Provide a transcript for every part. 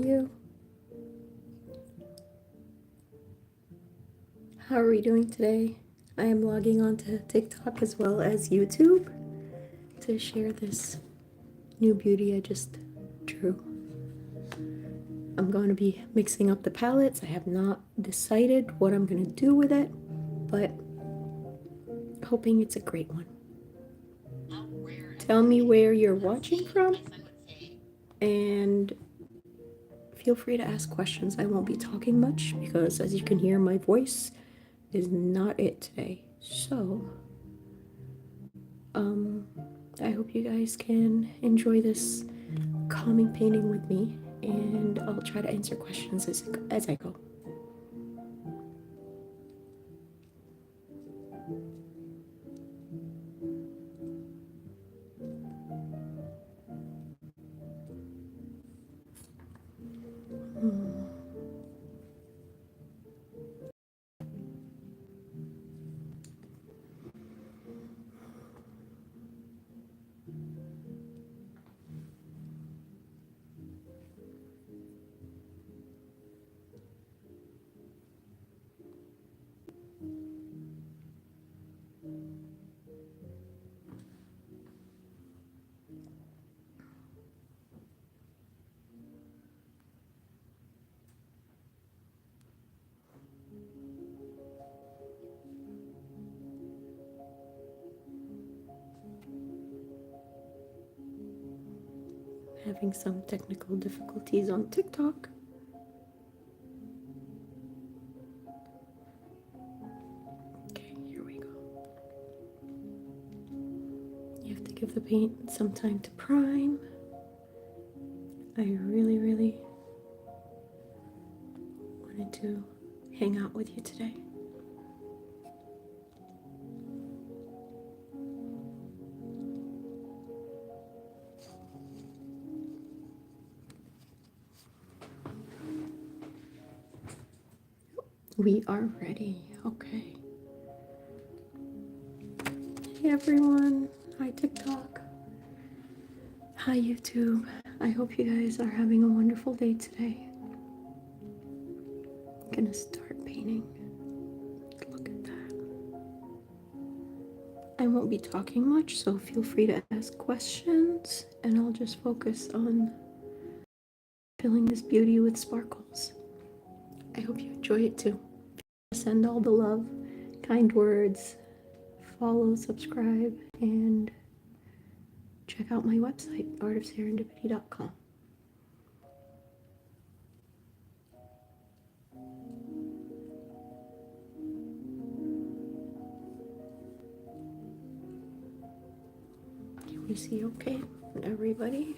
you? How are we doing today? I am logging onto TikTok as well as YouTube to share this new beauty I just drew. I'm going to be mixing up the palettes. I have not decided what I'm going to do with it, but hoping it's a great one. Tell me where you're watching from, and feel free to ask questions. I won't be talking much because, as you can hear, my voice is not it today. So, I hope you guys can enjoy this calming painting with me, and I'll try to answer questions as I go. Having some technical difficulties on TikTok. Okay, here we go. You have to give the paint some time to prime. I really wanted to hang out with you today. We are ready. Okay. Hey everyone. Hi TikTok. Hi YouTube. I hope you guys are having a wonderful day today. I'm gonna start painting. Look at that. I won't be talking much, so feel free to ask questions, and I'll just focus on filling this beauty with sparkles. I hope you enjoy it too. Send all the love, kind words, follow, subscribe, and check out my website, artofserendipity.com. Can we see okay? Everybody?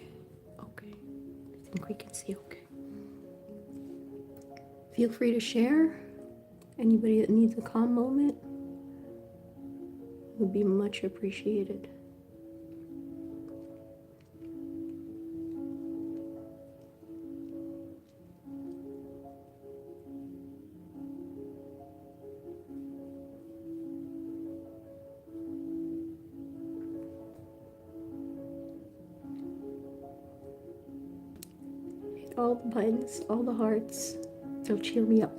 Okay. I think we can see okay. Feel free to share. Anybody that needs a calm moment would be much appreciated. Hit all the buttons, all the hearts. They'll cheer me up.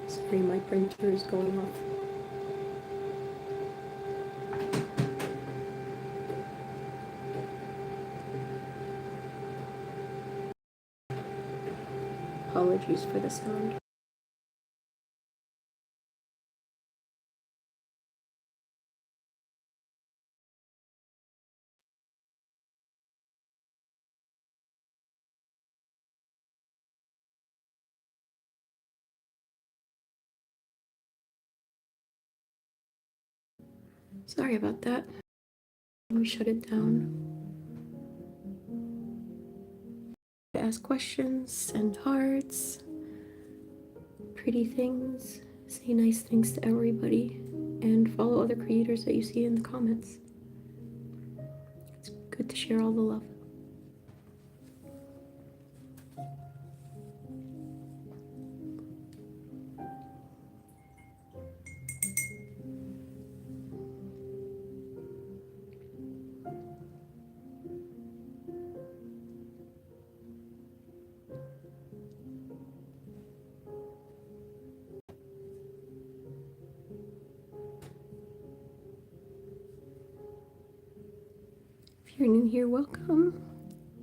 Sorry, my printer is going off. Apologies for the sound. Sorry about that. Let me shut it down. Ask questions, send hearts, pretty things, say nice things to everybody, and follow other creators that you see in the comments. It's good to share all the love. If you're new here, welcome.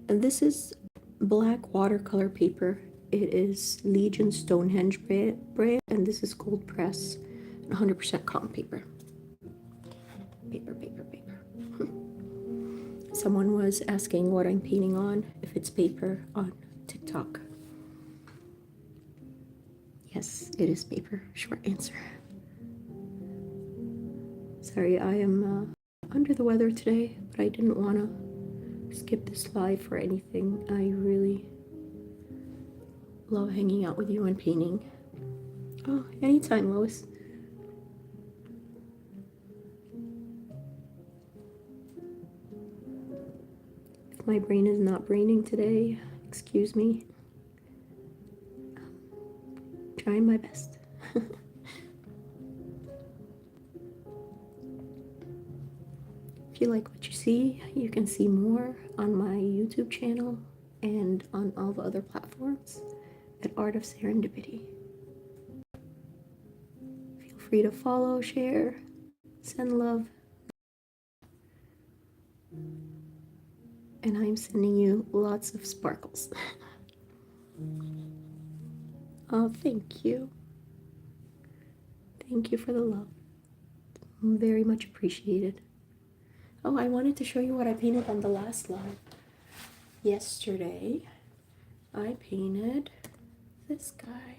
And this is black watercolor paper. It is Legion Stonehenge brand, and this is cold press, 100% cotton paper. Paper. Someone was asking what I'm painting on, if it's paper, on TikTok. Yes, it is paper. Short answer. Sorry, I am under the weather today, but I didn't want to skip this live for anything. I really love hanging out with you and painting. Oh, anytime, Lois. If my brain is not braining today, excuse me. Trying my best. If you like what you see, you can see more on my YouTube channel and on all the other platforms at Art of Serendipity. Feel free to follow, share, send love. And I'm sending you lots of sparkles. Oh, thank you. Thank you for the love. Very much appreciated. Oh, I wanted to show you what I painted on the last live. Yesterday, I painted this guy.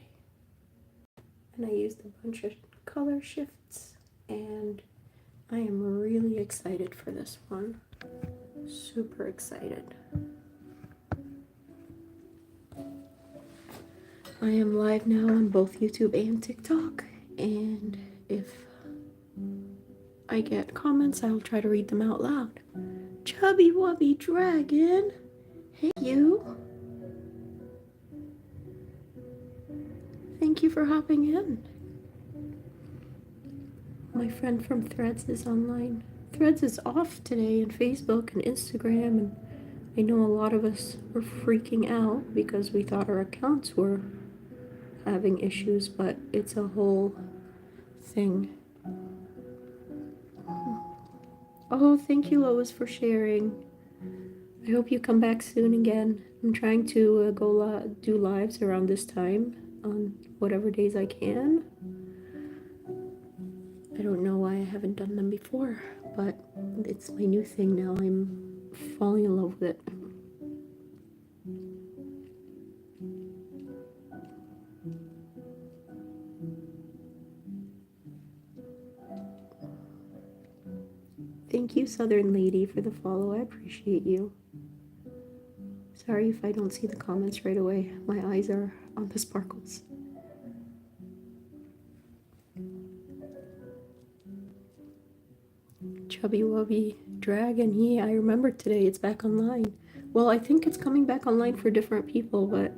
And I used a bunch of color shifts. And I am really excited for this one. Super excited. I am live now on both YouTube and TikTok. And if I get comments, I'll try to read them out loud. Chubby Wubby Dragon. Hey, you. Thank you for hopping in. My friend from Threads is online. Threads is off today, and Facebook and Instagram, and I know a lot of us were freaking out because we thought our accounts were having issues, but it's a whole thing. Oh, thank you, Lois, for sharing. I hope you come back soon again. I'm trying to do lives around this time on whatever days I can. I don't know why I haven't done them before, but it's my new thing now. I'm falling in love with it. Thank you, Southern Lady, for the follow. I appreciate you. Sorry if I don't see the comments right away. My eyes are on the sparkles. Chubby Wubby Dragon. Yeah, I remember today it's back online. Well, I think it's coming back online for different people, but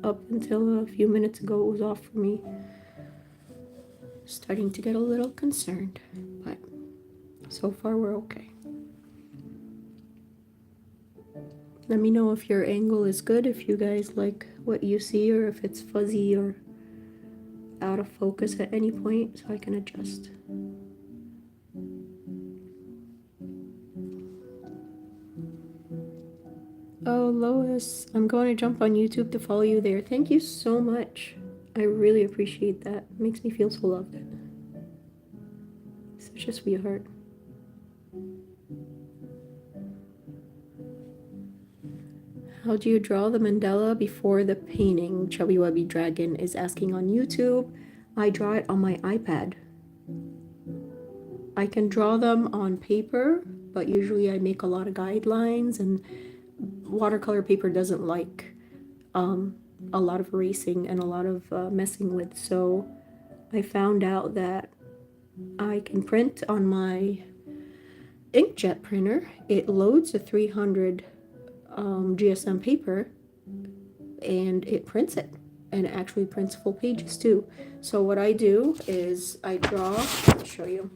up until a few minutes ago it was off for me. Starting to get a little concerned, but so far we're okay. Let me know if your angle is good, if you guys like what you see, or if it's fuzzy or out of focus at any point, so I can adjust. Oh, Lois, I'm going to jump on YouTube to follow you there. Thank you so much. I really appreciate that. It makes me feel so loved. Such a sweetheart. How do you draw the mandala before the painting? Chubby Wubby Dragon is asking on YouTube. I draw it on my iPad. I can draw them on paper, but usually I make a lot of guidelines, and watercolor paper doesn't like a lot of erasing and a lot of messing with. So I found out that I can print on my inkjet printer. It loads a 300 GSM paper, and it prints it, and it actually prints full pages too. So what I do is I draw, let me show you,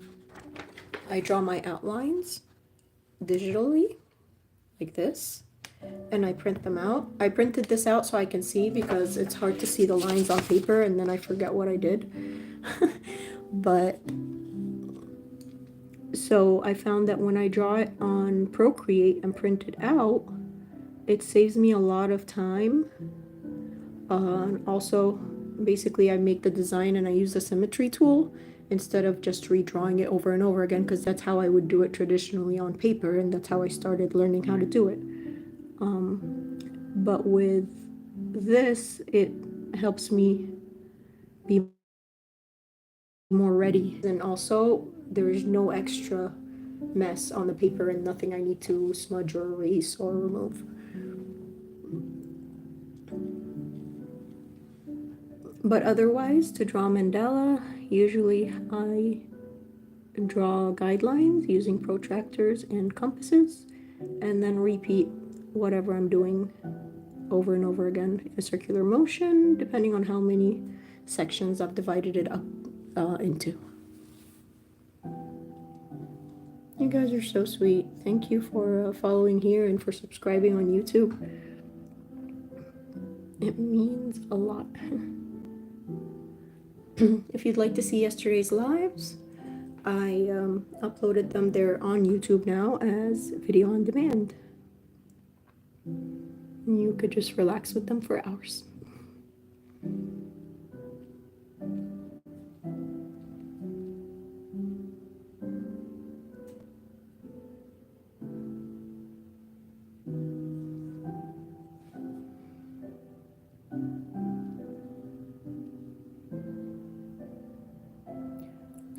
I draw my outlines digitally like this, and I print them out. I printed this out so I can see, because it's hard to see the lines on paper and then I forget what I did. But so I found that when I draw it on Procreate and print it out, it saves me a lot of time. Also, basically I make the design and I use the symmetry tool instead of just redrawing it over and over again, because that's how I would do it traditionally on paper, and that's how I started learning how to do it. But with this, it helps me be more ready, and also there is no extra mess on the paper and nothing I need to smudge or erase or remove. But otherwise, to draw mandala, usually I draw guidelines using protractors and compasses, and then repeat whatever I'm doing over and over again in a circular motion, depending on how many sections I've divided it up into. You guys are so sweet. Thank you for following here and for subscribing on YouTube. It means a lot. If you'd like to see yesterday's lives, I uploaded them. They're on YouTube now as video on demand. You could just relax with them for hours.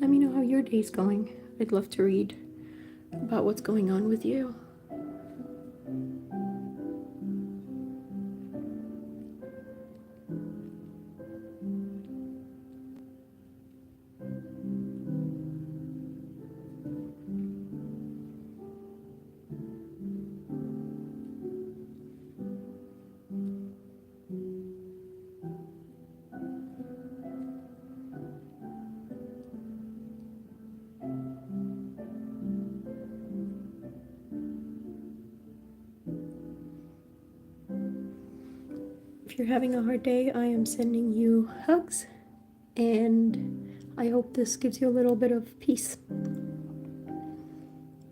Let me know how your day's going. I'd love to read about what's going on with you. If you're having a hard day, I am sending you hugs, and I hope this gives you a little bit of peace.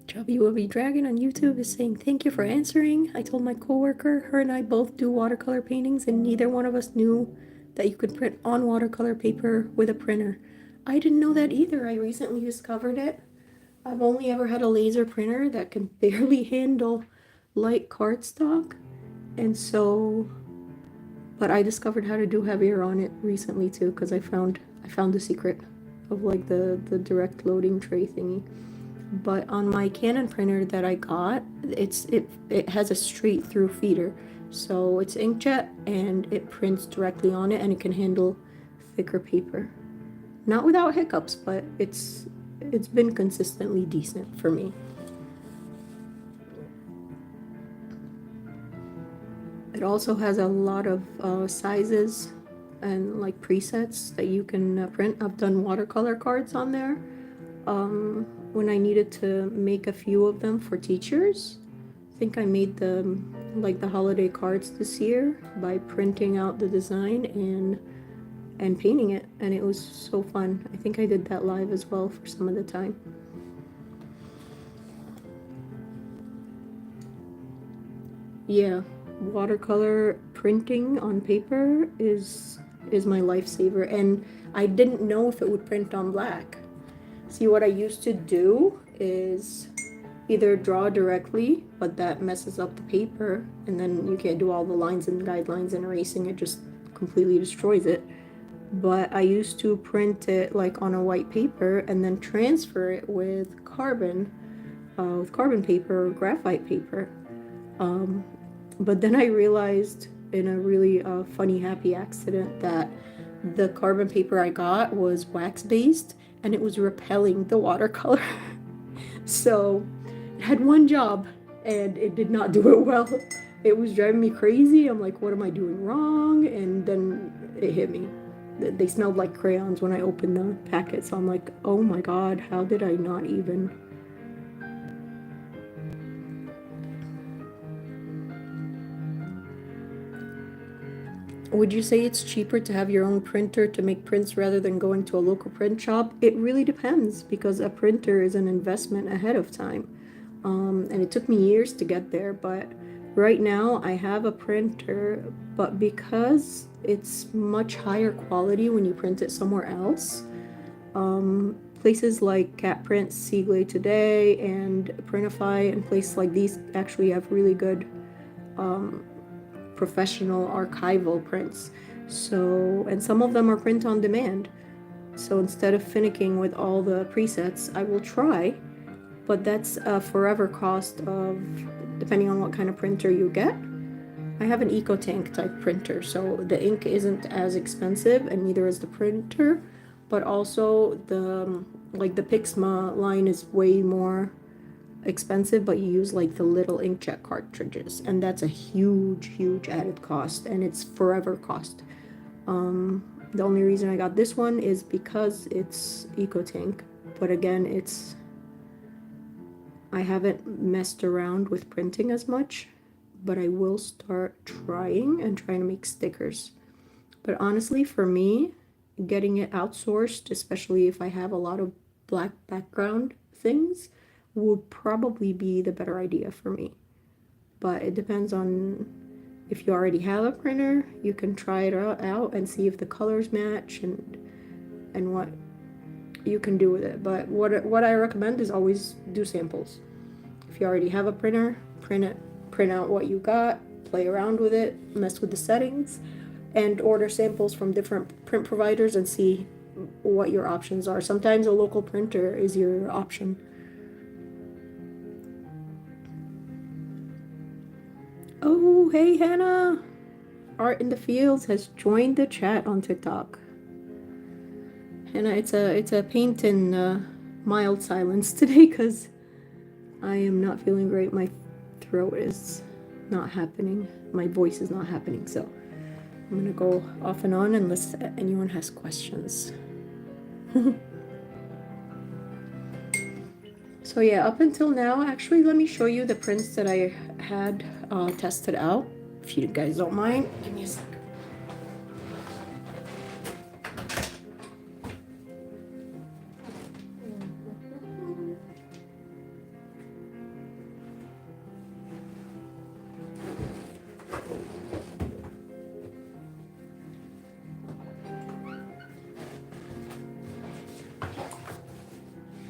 Chubby Wubby Dragon on YouTube is saying, thank you for answering. I told my coworker, her and I both do watercolor paintings, and neither one of us knew that you could print on watercolor paper with a printer. I didn't know that either. I recently discovered it. I've only ever had a laser printer that can barely handle light cardstock, and so, but I discovered how to do heavier on it recently too, because I found the secret of like the direct loading tray thingy. But on my Canon printer that I got, it has a straight through feeder, so it's inkjet and it prints directly on it, and it can handle thicker paper. Not without hiccups, but it's been consistently decent for me. It also has a lot of sizes and like presets that you can print. I've done watercolor cards on there when I needed to make a few of them for teachers. I think I made them like the holiday cards this year by printing out the design and painting it, and it was so fun. I think I did that live as well for some of the time. Yeah, watercolor printing on paper is my lifesaver, and I didn't know if it would print on black. See, what I used to do is either draw directly, but that messes up the paper, and then you can't do all the lines and guidelines and erasing. It just completely destroys it. but I used to print it like on a white paper and then transfer it with carbon paper or graphite paper. But then I realized in a really funny, happy accident that the carbon paper I got was wax based and it was repelling the watercolor. So it had one job and it did not do it well. It was driving me crazy. I'm like, what am I doing wrong? And then it hit me. They smelled like crayons when I opened the packet. So I'm like, oh my God, how did I not even... Would you say it's cheaper to have your own printer to make prints rather than going to a local print shop? It really depends, because a printer is an investment ahead of time. And it took me years to get there, but right now I have a printer, but because it's much higher quality when you print it somewhere else, places like Cat Prints, Seagley Today, and Printify, and places like these actually have really good professional archival prints. So, and some of them are print on demand. So instead of finicking with all the presets, I will try, but that's a forever cost of, depending on what kind of printer you get. I have an EcoTank type printer, so the ink isn't as expensive, and neither is the printer, but also the Pixma line is way more expensive, but you use like the little inkjet cartridges, and that's a huge added cost, and it's forever cost. The only reason I got this one is because it's EcoTank, but again, I haven't messed around with printing as much, but I will start trying to make stickers. But honestly, for me, getting it outsourced, especially if I have a lot of black background things, would probably be the better idea for me. But it depends on if you already have a printer. You can try it out and see if the colors match and what you can do with it. But what I recommend is always do samples. If you already have a printer, print out what you got, play around with it, mess with the settings, and order samples from different print providers and see what your options are. Sometimes a local printer is your option. Oh, hey Hannah! Art in the Fields has joined the chat on TikTok. Hannah, it's a paint in mild silence today because I am not feeling great. My throat is not happening. My voice is not happening. So I'm gonna go off and on unless anyone has questions. So yeah, up until now, actually, let me show you the prints that I had tested out. If you guys don't mind, give me a second.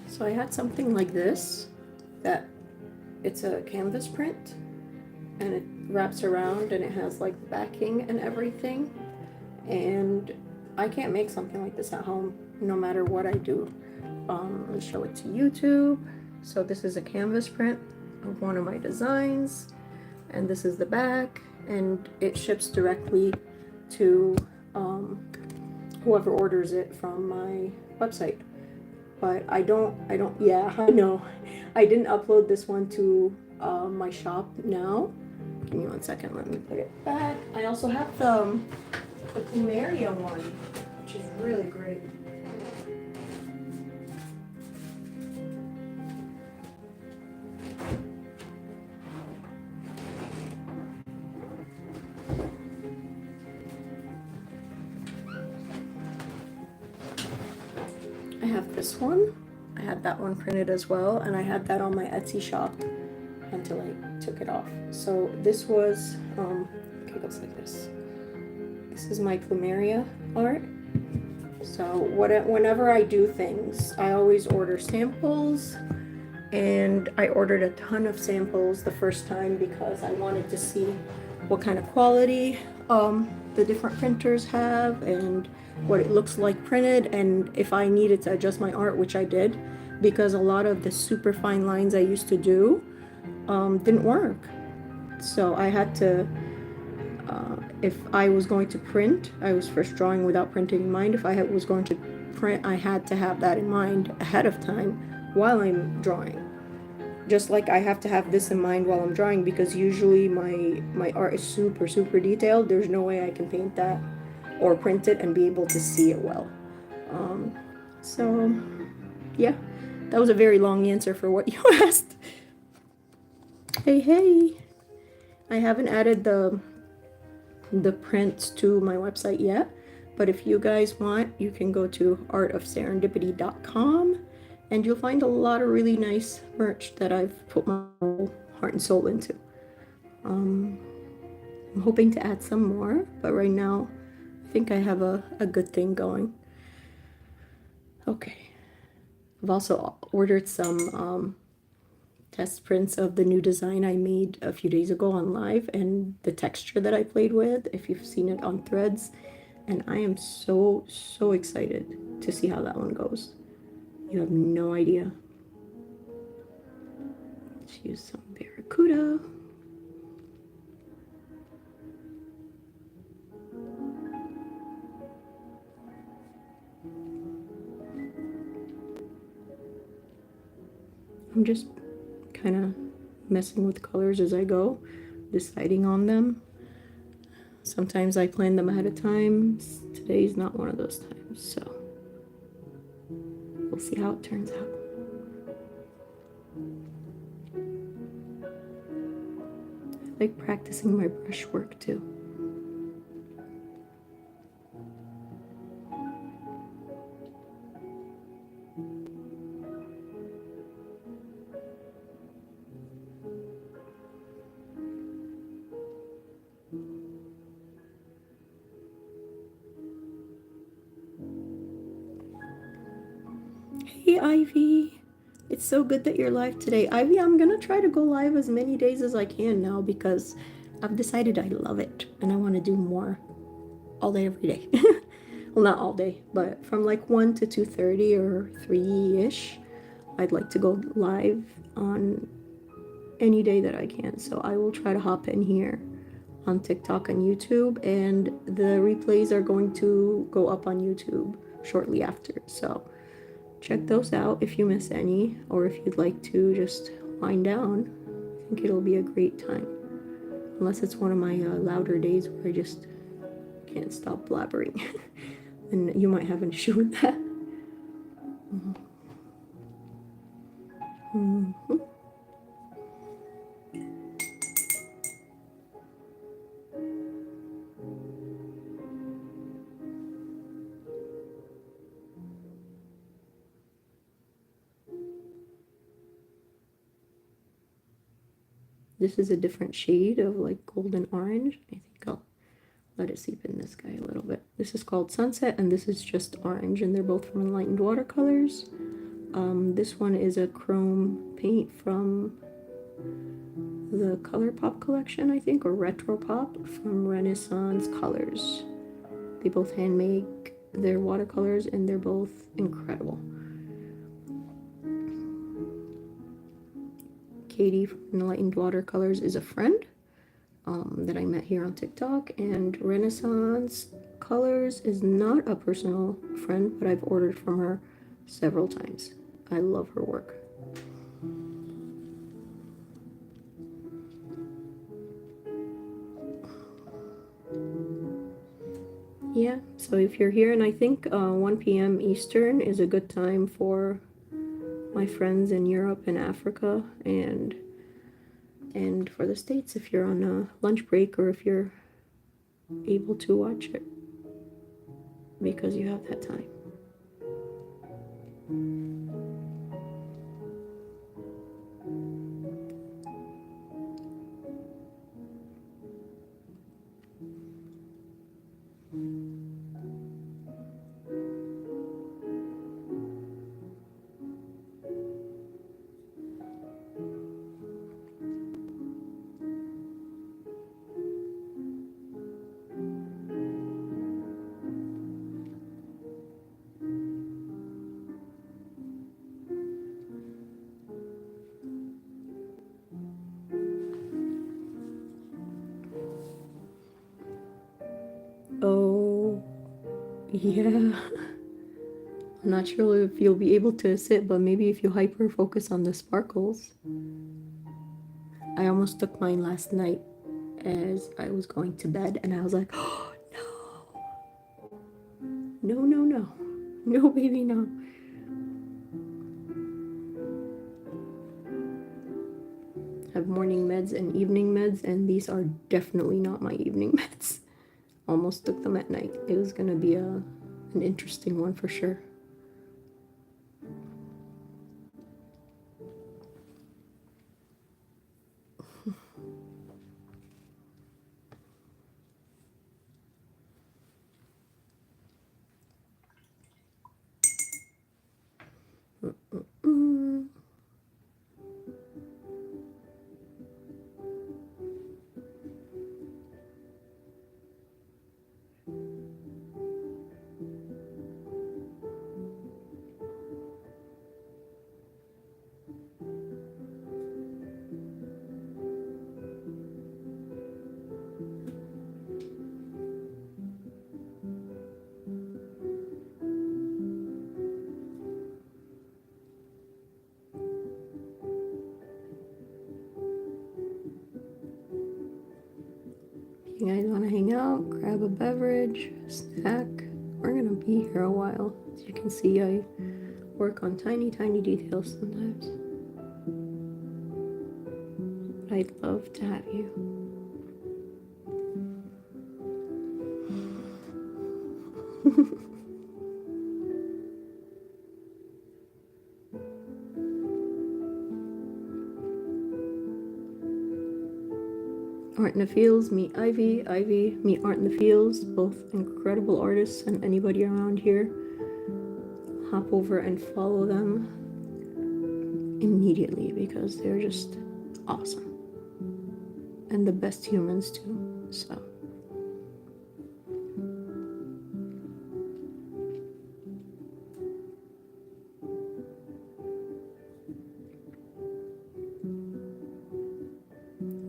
So I had something like this, that it's a canvas print, and it wraps around and it has like backing and everything. And I can't make something like this at home, no matter what I do. Let me show it to YouTube. So this is a canvas print of one of my designs, and this is the back, and it ships directly to whoever orders it from my website. But yeah, I know. I didn't upload this one to my shop now. Give me 1 second, let me put it back. I also have the Plumeria one, which is really great. I have this one. I had that one printed as well, and I had that on my Etsy shop until I took it off. So this was, okay, it looks like this. This is my Plumeria art. So whenever I do things, I always order samples, and I ordered a ton of samples the first time because I wanted to see what kind of quality the different printers have and what it looks like printed, and if I needed to adjust my art, which I did, because a lot of the super fine lines I used to do didn't work. So I had to, if I was going to print, I was first drawing without printing in mind. If I was going to print, I had to have that in mind ahead of time while I'm drawing. Just like I have to have this in mind while I'm drawing, because usually my art is super detailed. There's no way I can paint that or print it and be able to see it well. So yeah, that was a very long answer for what you asked. Hey, I haven't added the prints to my website yet, but if you guys want, you can go to artofserendipity.com and you'll find a lot of really nice merch that I've put my heart and soul into. I'm hoping to add some more, but right now I think I have a good thing going. Okay, I've also ordered some test prints of the new design I made a few days ago on live, and the texture that I played with, if you've seen it on Threads, and I am so excited to see how that one goes. You have no idea. Let's use some Barracuda. I'm just kind of messing with colors as I go, deciding on them. Sometimes I plan them ahead of time. Today's not one of those times, so we'll see how it turns out. I like practicing my brush work too. Hey Ivy, it's so good that you're live today. Ivy, I'm gonna try to go live as many days as I can now, because I've decided I love it and I want to do more all day every day. Well, not all day, but from like 1 to 2:30 or 3-ish, I'd like to go live on any day that I can. So I will try to hop in here on TikTok and YouTube, and the replays are going to go up on YouTube shortly after. So check those out if you miss any, or if you'd like to just wind down. I think it'll be a great time. Unless it's one of my louder days where I just can't stop blabbering. And you might have an issue with that. Mm-hmm. This is a different shade of like golden orange. I think I'll let it seep in this guy a little bit. This is called Sunset, and this is just orange, and they're both from Enlightened Watercolors. This one is a chrome paint from the Color Pop collection, I think, or Retro Pop from Renaissance Colors. They both hand make their watercolors, and they're both incredible. Katie from Enlightened Watercolors is a friend that I met here on TikTok, and Renaissance Colors is not a personal friend, but I've ordered from her several times. I love her work. Yeah, so if you're here, and I think 1 p.m. Eastern is a good time for my friends in Europe and Africa, and for the States if you're on a lunch break, or if you're able to watch it because you have that time. Yeah. I'm not sure if you'll be able to sit, but maybe if you hyper focus on the sparkles. I almost took mine last night as I was going to bed, and I was like, oh no, no, no, no, no, baby, no. I have morning meds and evening meds, and these are definitely not my evening meds. Almost took them at night. It was gonna be an interesting one for sure. You guys want to hang out, grab a beverage, snack? We're gonna be here a while. As you can see, I work on tiny, tiny details sometimes. But I'd love to have you. Art in the Fields, meet Ivy. Ivy, meet Art in the Fields. Both incredible artists, and anybody around here, hop over and follow them immediately because they're just awesome. And the best humans too, so.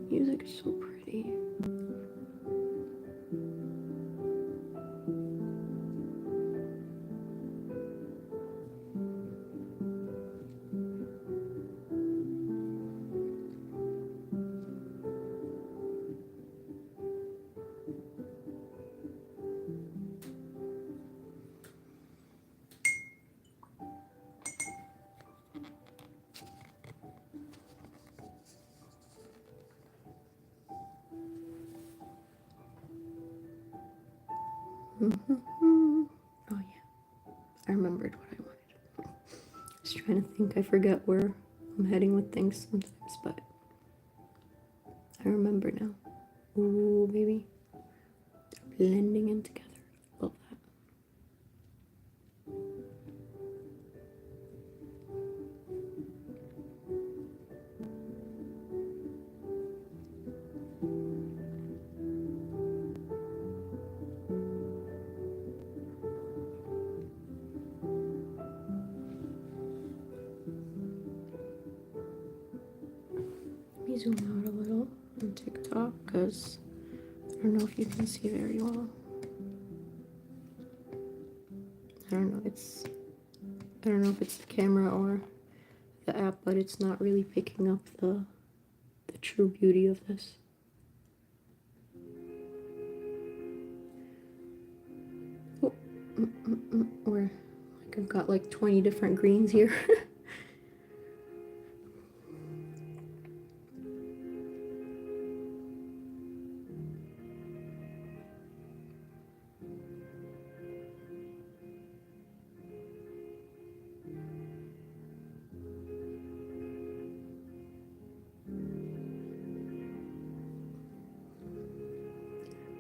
Music is so pretty. Oh yeah, I remembered what I wanted. I was trying to think. I forget where I'm heading with things sometimes, but I remember now. Ooh, baby. They're blending in together. Love that. Let me zoom out a little on TikTok because I don't know if you can see very well. I don't know if it's the camera or the app, but it's not really picking up the true beauty of this. Oh, or like I've got like 20 different greens here.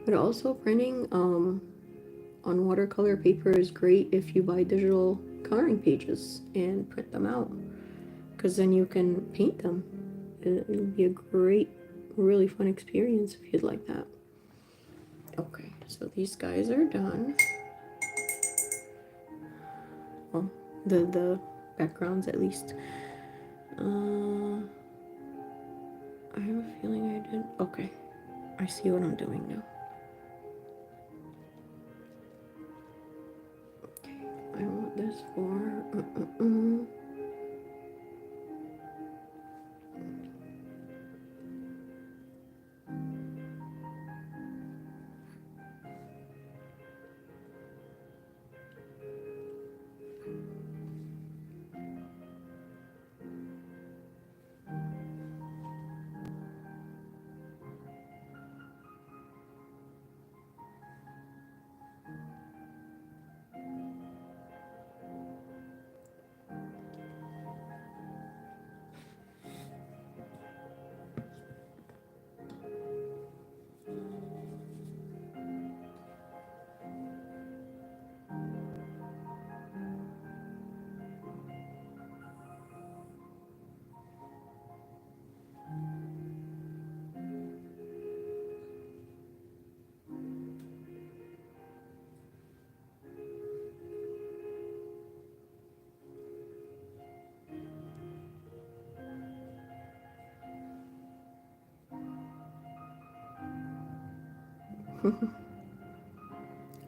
But also printing on watercolor paper is great if you buy digital coloring pages and print them out, because then you can paint them. It'll be a great, really fun experience if you'd like that. Okay, so these guys are done. Well, the backgrounds at least. I have a feeling I did. Okay, I see what I'm doing now.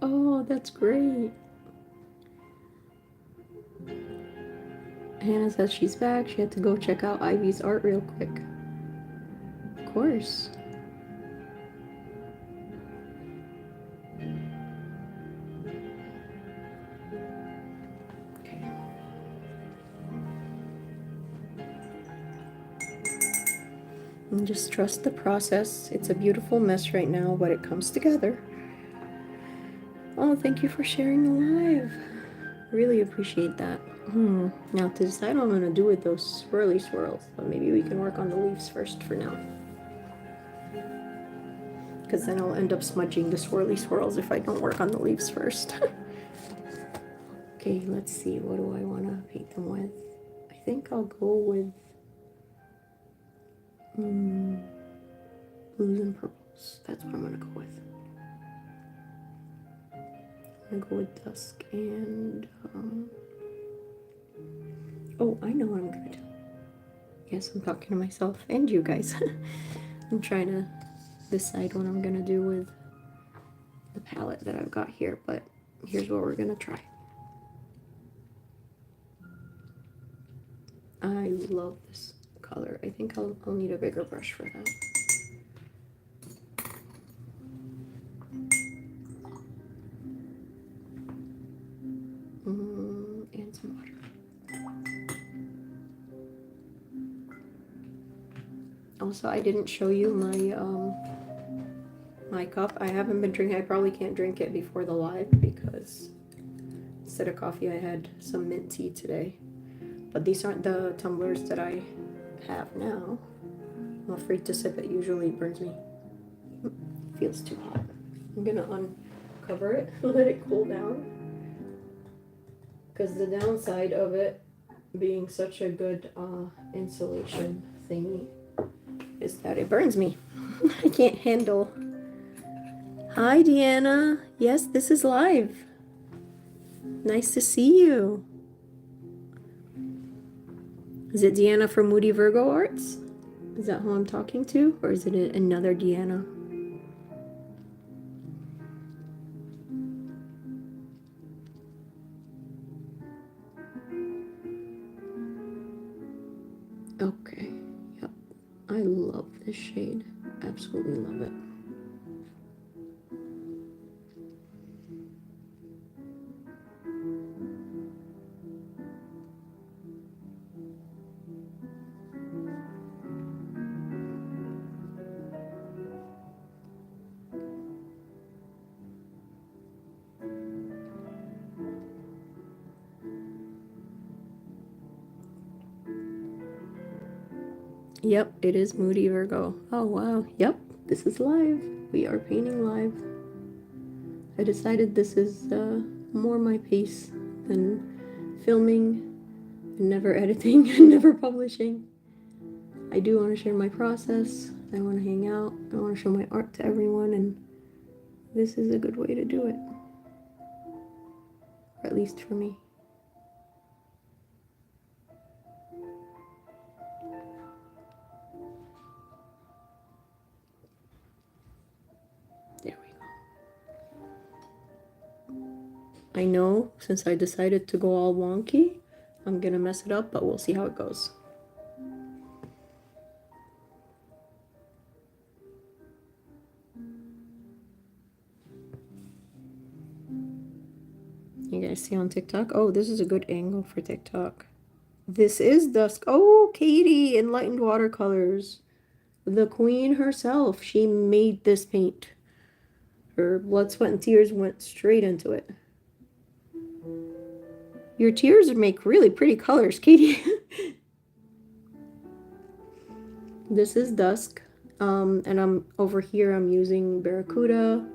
Oh, that's great. Hannah says she's back. She had to go check out Ivy's art real quick. Of course. Okay. And just trust the process. It's a beautiful mess right now, but it comes together. Oh, thank you for sharing the live. Really appreciate that. Now to decide what I'm gonna do with those swirly swirls, but maybe we can work on the leaves first for now. Because then I'll end up smudging the swirly swirls if I don't work on the leaves first. Okay, let's see. What do I want to paint them with? I think I'll go with blues and purples. That's what I'm gonna go with. I'm gonna go with dusk and oh, I know what I'm gonna do. Yes, I'm talking to myself and you guys. I'm trying to decide what I'm gonna do with the palette that I've got here, but here's what we're gonna try. I love this color. I think I'll need a bigger brush for that. And some water. Also, I didn't show you my cup. I haven't been drinking. I probably can't drink it before the live because instead of coffee, I had some mint tea today. But these aren't the tumblers that I have now. I'm afraid to sip it. Usually it burns me. Feels too hot. I'm gonna uncover it, let it cool down. Because the downside of it being such a good insulation thingy is that it burns me. I can't handle. Hi, Deanna. Yes, this is live. Nice to see you. Is it Deanna from Moody Virgo Arts? Is that who I'm talking to? Or is it another Deanna? Okay. Yep. I love this shade. Absolutely love it. Yep, it is Moody Virgo. Oh, wow. Yep, this is live. We are painting live. I decided this is more my pace than filming and never editing and never publishing. I do want to share my process. I want to hang out. I want to show my art to everyone, and this is a good way to do it. Or at least for me. There we go. I know, since I decided to go all wonky, I'm gonna mess it up, but we'll see how it goes. You guys see on TikTok? Oh, this is a good angle for TikTok. This is dusk. Oh, Katie, Enlightened Watercolors. The queen herself. She made this paint. Her blood, sweat, and tears went straight into it. Your tears make really pretty colors, Katie. This is dusk. And I'm over here, I'm using Barracuda.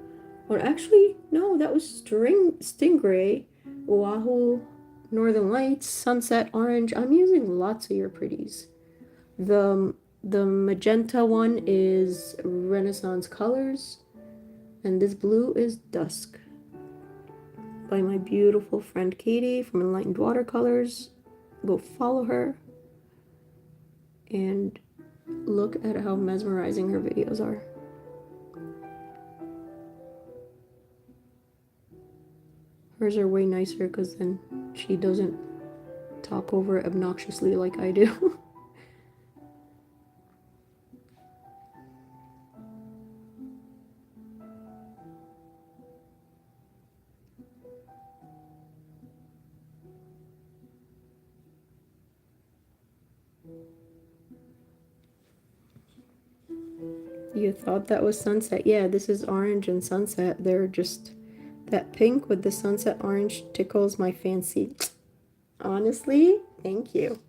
Or actually, no, that was Stingray, Oahu, Northern Lights, Sunset Orange. I'm using lots of your pretties. The magenta one is Renaissance Colors, and this blue is Dusk by my beautiful friend Katie from Enlightened Watercolors. Go follow her and look at how mesmerizing her videos are. Hers are way nicer because then she doesn't talk over obnoxiously like I do. You thought that was sunset? Yeah, this is orange and sunset. They're just... That pink with the sunset orange tickles my fancy. Honestly, thank you.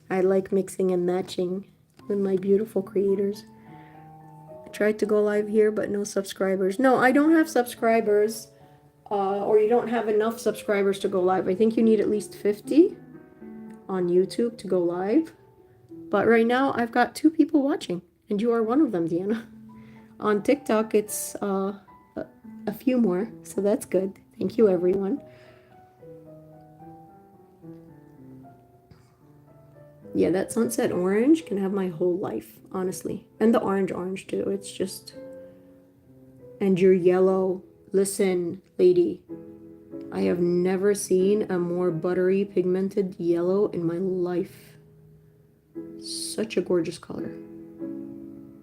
I like mixing and matching with my beautiful creators. I tried to go live here, but no subscribers. No, I don't have subscribers. Or you don't have enough subscribers to go live. I think you need at least 50 on YouTube to go live. But right now, I've got 2 people watching. And you are one of them, Deanna. On TikTok, it's a few more, so that's good. Thank you, everyone. Yeah, that sunset orange can have my whole life, honestly. And the orange too. It's just... And your yellow. Listen, lady. I have never seen a more buttery pigmented yellow in my life. Such a gorgeous color.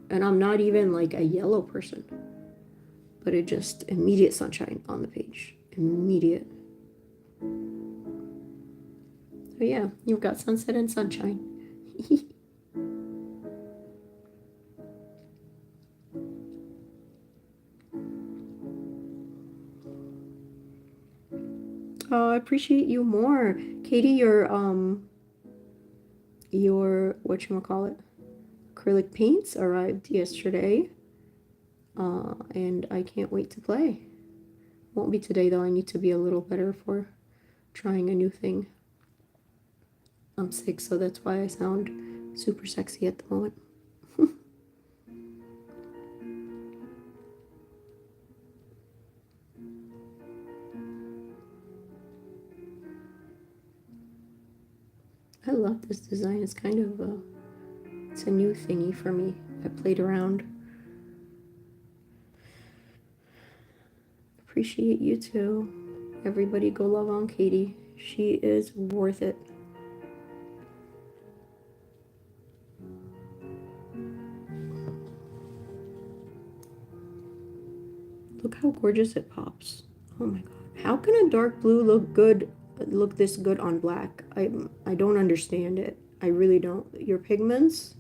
And I'm not even like a yellow person. But it just... Immediate sunshine on the page. Immediate. So yeah, you've got sunset and sunshine. Oh, I appreciate you more. Katie, your whatchamacallit, acrylic paints arrived yesterday. And I can't wait to play. Won't be today though, I need to be a little better for trying a new thing. I'm sick, so that's why I sound super sexy at the moment. I love this design. It's kind of it's a new thingy for me. I played around. Appreciate you too. Everybody go love on Katie. She is worth it. Look how gorgeous it pops. Oh my god. How can a dark blue look this good on black? I don't understand it. I really don't. Your pigments,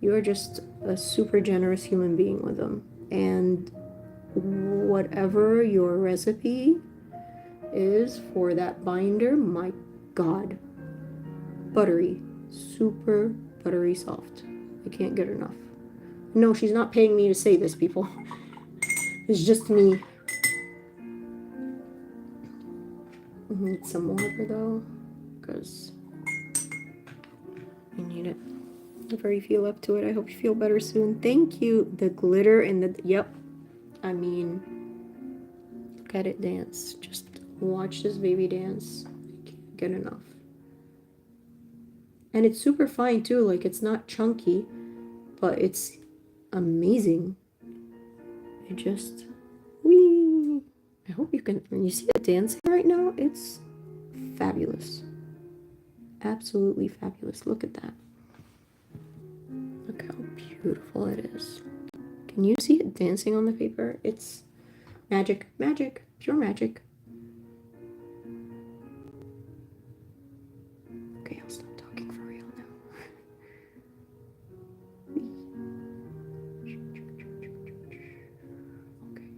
you're just a super generous human being with them. And whatever your recipe is for that binder, my god. Buttery. Super buttery soft. I can't get enough. No, she's not paying me to say this, people. It's just me. I need some water though, because I need it. Whenever you feel up to it, I hope you feel better soon. Thank you. The glitter and the... Yep. I mean, look at it dance. Just watch this baby dance. I can't get enough. And it's super fine too. Like, it's not chunky, but it's amazing. It just... Whee! I hope you can... When you see it dancing right now, it's fabulous. absolutely fabulous. Look at that. Look how beautiful it is. Can you see it dancing on the paper? It's magic, magic, pure magic. Okay, I'll stop talking for real now. Okay.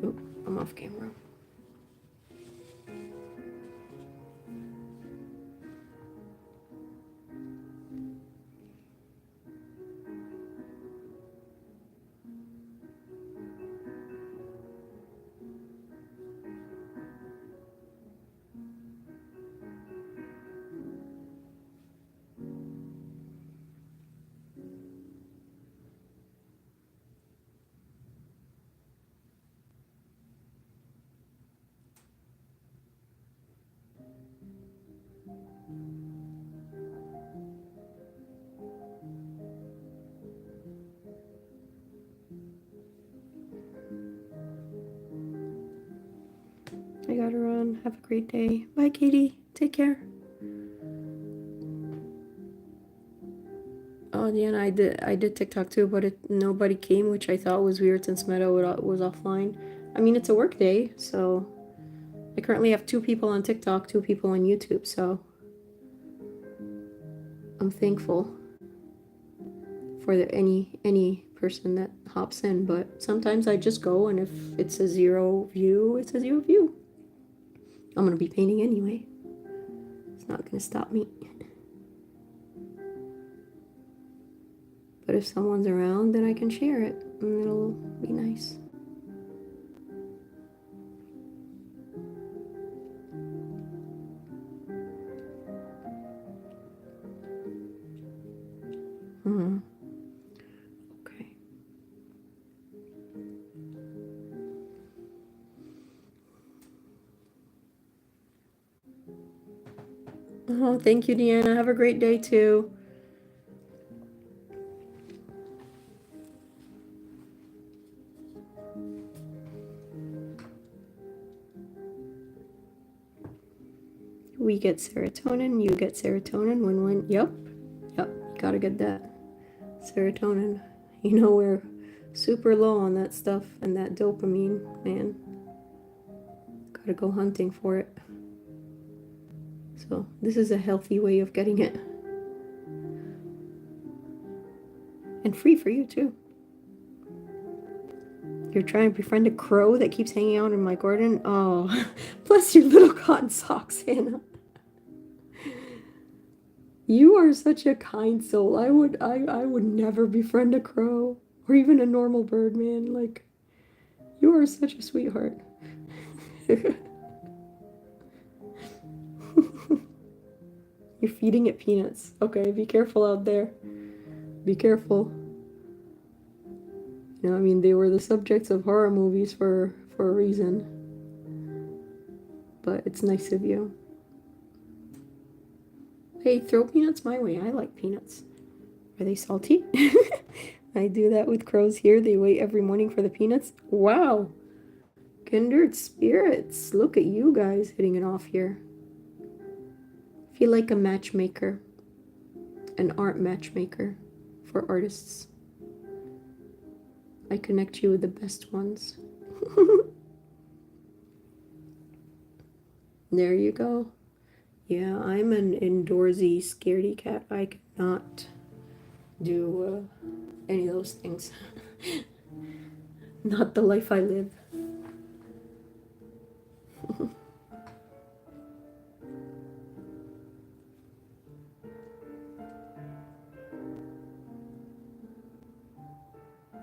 Oh, I'm off camera. I gotta run. Have a great day. Bye, Katie. Take care. Oh, yeah, and I did TikTok too, but nobody came, which I thought was weird since Meta was offline. I mean, it's a work day, so I currently have 2 people on TikTok, 2 people on YouTube, so I'm thankful for any person that hops in. But sometimes I just go, and if it's a 0 view, it's a 0 view. I'm gonna be painting anyway. It's not gonna stop me. But if someone's around, then I can share it, and it'll be nice. Okay. Oh, thank you, Deanna. Have a great day too. We get serotonin, you get serotonin, win-win. Yep, you gotta get that serotonin. You know, we're super low on that stuff and that dopamine, man. Gotta go hunting for it. So this is a healthy way of getting it. And free for you too. You're trying to befriend a crow that keeps hanging out in my garden? Oh, bless your little cotton socks, Hannah. You are such a kind soul. I would never befriend a crow or even a normal bird, man. Like, you are such a sweetheart. You're feeding it peanuts. Okay, be careful out there. Be careful. You know, I mean, they were the subjects of horror movies for a reason. But it's nice of you. Hey, throw peanuts my way. I like peanuts. Are they salty? I do that with crows here. They wait every morning for the peanuts. Wow. Kindred spirits. Look at you guys hitting it off here. I feel like a matchmaker. An art matchmaker for artists. I connect you with the best ones. There you go. Yeah, I'm an indoorsy, scaredy cat. I cannot do any of those things. Not the life I live.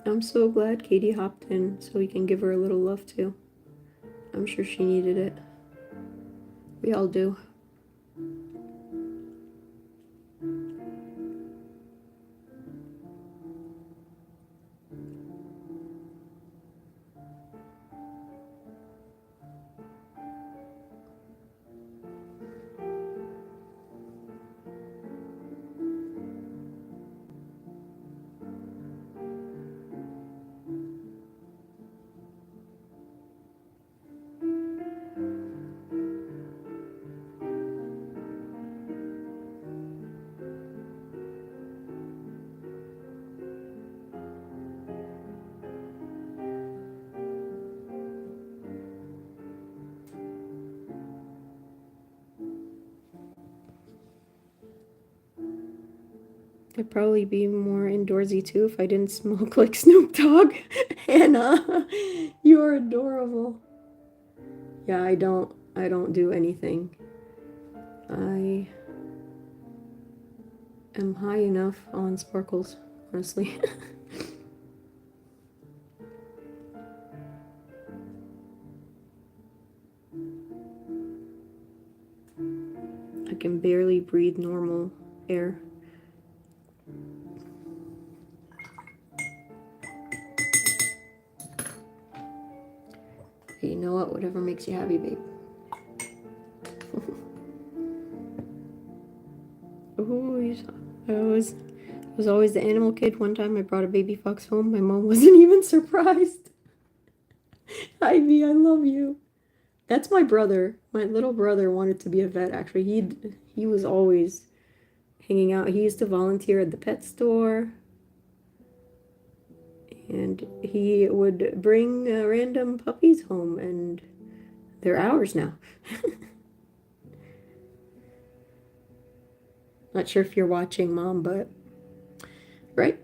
I'm so glad Katie hopped in so we can give her a little love too. I'm sure she needed it. We all do. I'd probably be more indoorsy too if I didn't smoke like Snoop Dogg. Hannah, you're adorable. Yeah, I don't do anything. I am high enough on sparkles, honestly. I can barely breathe normal air. Hey, you know what? Whatever makes you happy, babe. Ooh, I was always the animal kid. One time I brought a baby fox home. My mom wasn't even surprised. Ivy, I love you. That's my brother. My little brother wanted to be a vet, actually. He was always hanging out. He used to volunteer at the pet store. And he would bring random puppies home, and they're ours now. Not sure if you're watching, Mom, but right?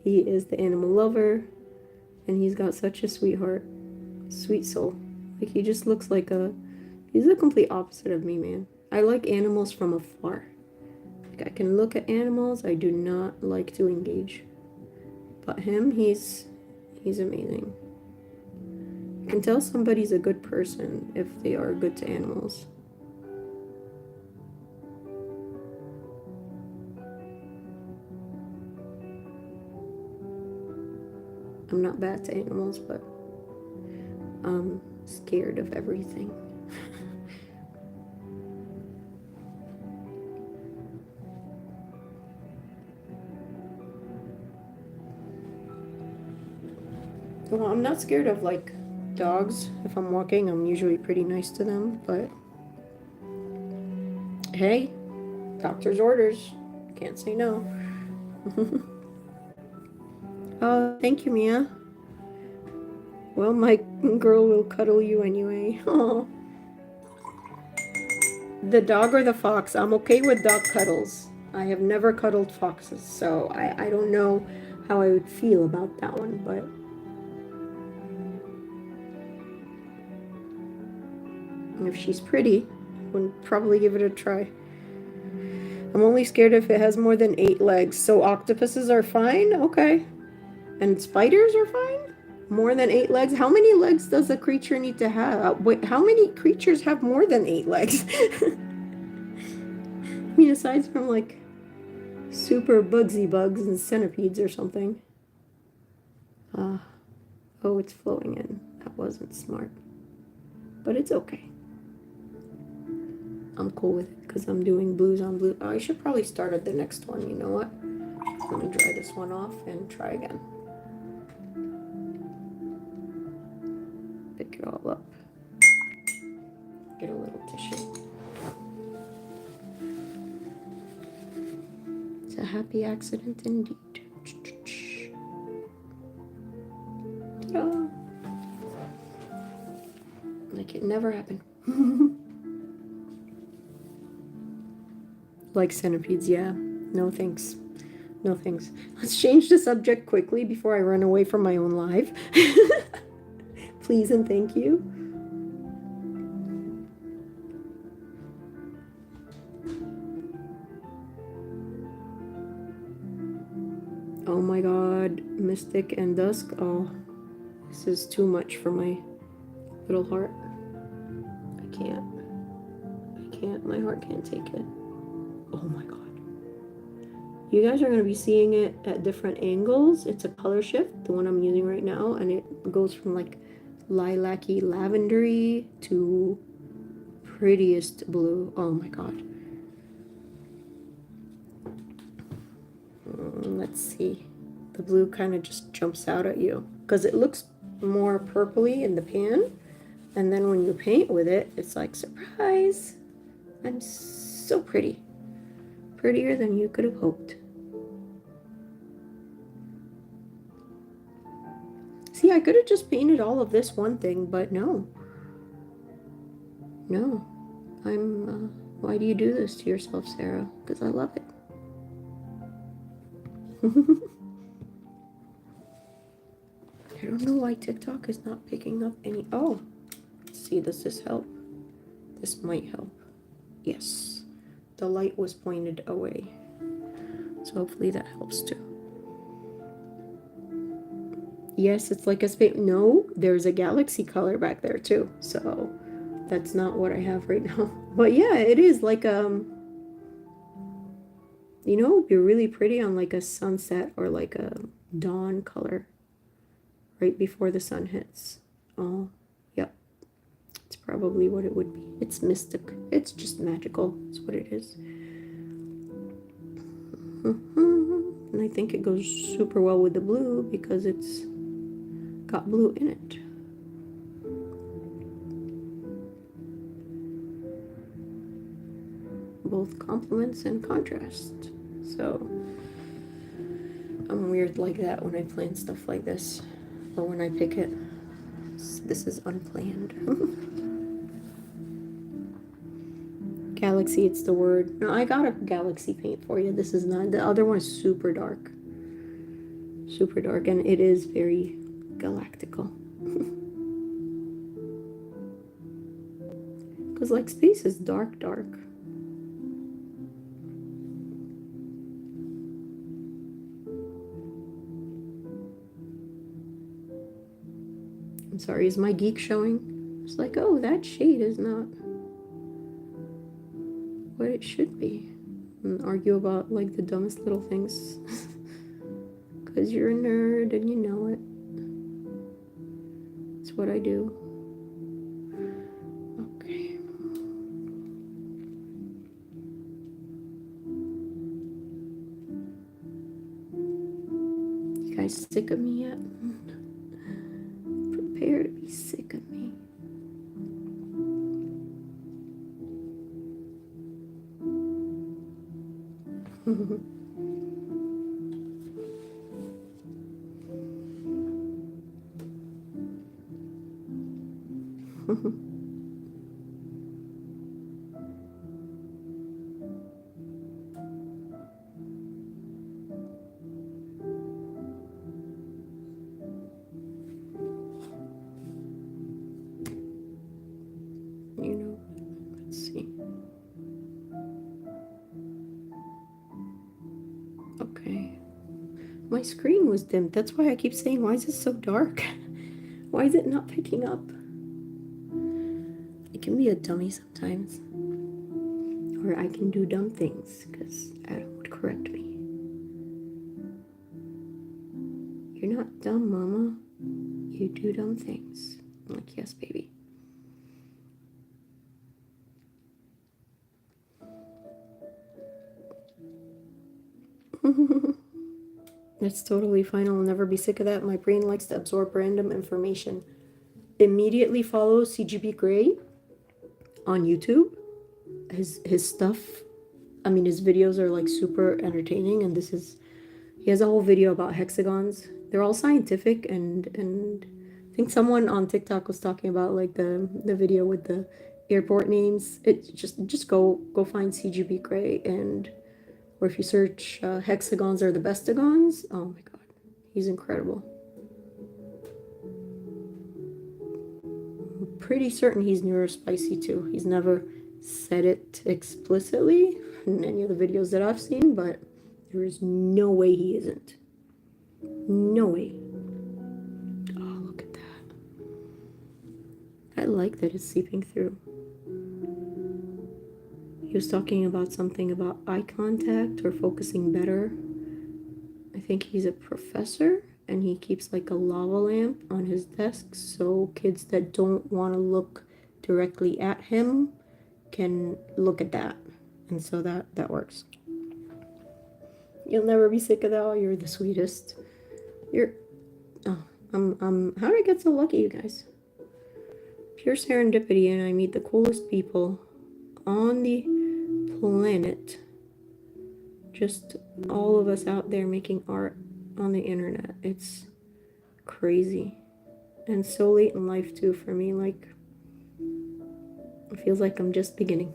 He is the animal lover, and he's got such a sweetheart, sweet soul. Like, he just looks like he's the complete opposite of me, man. I like animals from afar. Like, I can look at animals, I do not like to engage. But him, he's amazing. You can tell somebody's a good person if they are good to animals. I'm not bad to animals, but I'm scared of everything. Well, I'm not scared of, like, dogs. If I'm walking, I'm usually pretty nice to them, but hey, doctor's orders. Can't say no. Oh, thank you, Mia. Well, my girl will cuddle you anyway. Oh. The dog or the fox? I'm okay with dog cuddles. I have never cuddled foxes, so I don't know how I would feel about that one, but if she's pretty, I would probably give it a try. I'm only scared if it has more than 8 legs. So octopuses are fine? Okay. And spiders are fine? More than 8 legs? How many legs does a creature need to have? Wait, how many creatures have more than 8 legs? I mean, aside from, like, super bugsy bugs and centipedes or something. Oh, it's flowing in. That wasn't smart. But it's okay. I'm cool with it because I'm doing blues on blue. Oh, I should probably start at the next one. You know what? Let me dry this one off and try again. Pick it all up. Get a little tissue. It's a happy accident indeed. Ta-da! Like it never happened. Like centipedes, yeah. No thanks. No thanks. Let's change the subject quickly before I run away from my own live. Please and thank you. Oh my god, Mystic and Dusk. Oh, this is too much for my little heart. I can't. My heart can't take it. Oh my god. You guys are going to be seeing it at different angles. It's a color shift, the one I'm using right now, and it goes from like lilac-y lavendery to prettiest blue. Oh my god. Let's see. The blue kind of just jumps out at you because it looks more purpley in the pan, and then when you paint with it, it's like, surprise! I'm so pretty. Prettier than you could have hoped. See, I could have just painted all of this one thing, but no. No. Why do you do this to yourself, Sarah? Because I love it. I don't know why TikTok is not picking up any. Oh, let's see, does this help? This might help. Yes, the light was pointed away. So hopefully that helps too. Yes, it's like a space. No, there's a galaxy color back there too. So that's not what I have right now. But yeah, it is like you know, it'd be really pretty on like a sunset or like a dawn color right before the sun hits. Oh, yep. It's probably what it would be. It's mystic. It's just magical. That's what it is. And I think it goes super well with the blue because it's got blue in it. Both complements and contrast. So I'm weird like that when I plan stuff like this, or when I pick it. This is unplanned. Galaxy, it's the word. No, I got a galaxy paint for you. This is not. The other one is super dark. Super dark, and it is very galactical. Because, like, space is dark, dark. I'm sorry, is my geek showing? It's like, oh, that shade is not what it should be. And argue about, like, the dumbest little things. Because you're a nerd and you know it. It's what I do. Okay. You guys sick of me yet? Prepare to be sick of me. You know, let's see. Okay. My screen was dimmed. That's why I keep saying, why is it so dark? Why is it not picking up? I can be a dummy sometimes. Or I can do dumb things, because Adam would correct me. You're not dumb, Mama. You do dumb things. I'm like, yes, baby. That's totally fine. I'll never be sick of that. My brain likes to absorb random information. Immediately follow CGB Grey on YouTube. His stuff, I mean, his videos are like super entertaining, and he has a whole video about hexagons. They're all scientific, and I think someone on TikTok was talking about like the video with the airport names. It just go find CGB Grey, and or if you search hexagons are the bestagons. Oh my god, he's incredible. I'm pretty certain he's neurospicy too. He's never said it explicitly in any of the videos that I've seen, but there is no way he isn't. No way. Oh, look at that. I like that it's seeping through. He was talking about something about eye contact or focusing better. I think he's a professor, and he keeps like a lava lamp on his desk so kids that don't want to look directly at him can look at that. And so that works. You'll never be sick of that. Oh, you're the sweetest. How did I get so lucky, you guys? Pure serendipity, and I meet the coolest people on the planet. Just all of us out there making art on the internet. It's crazy. And so late in life too for me. Like, it feels like I'm just beginning.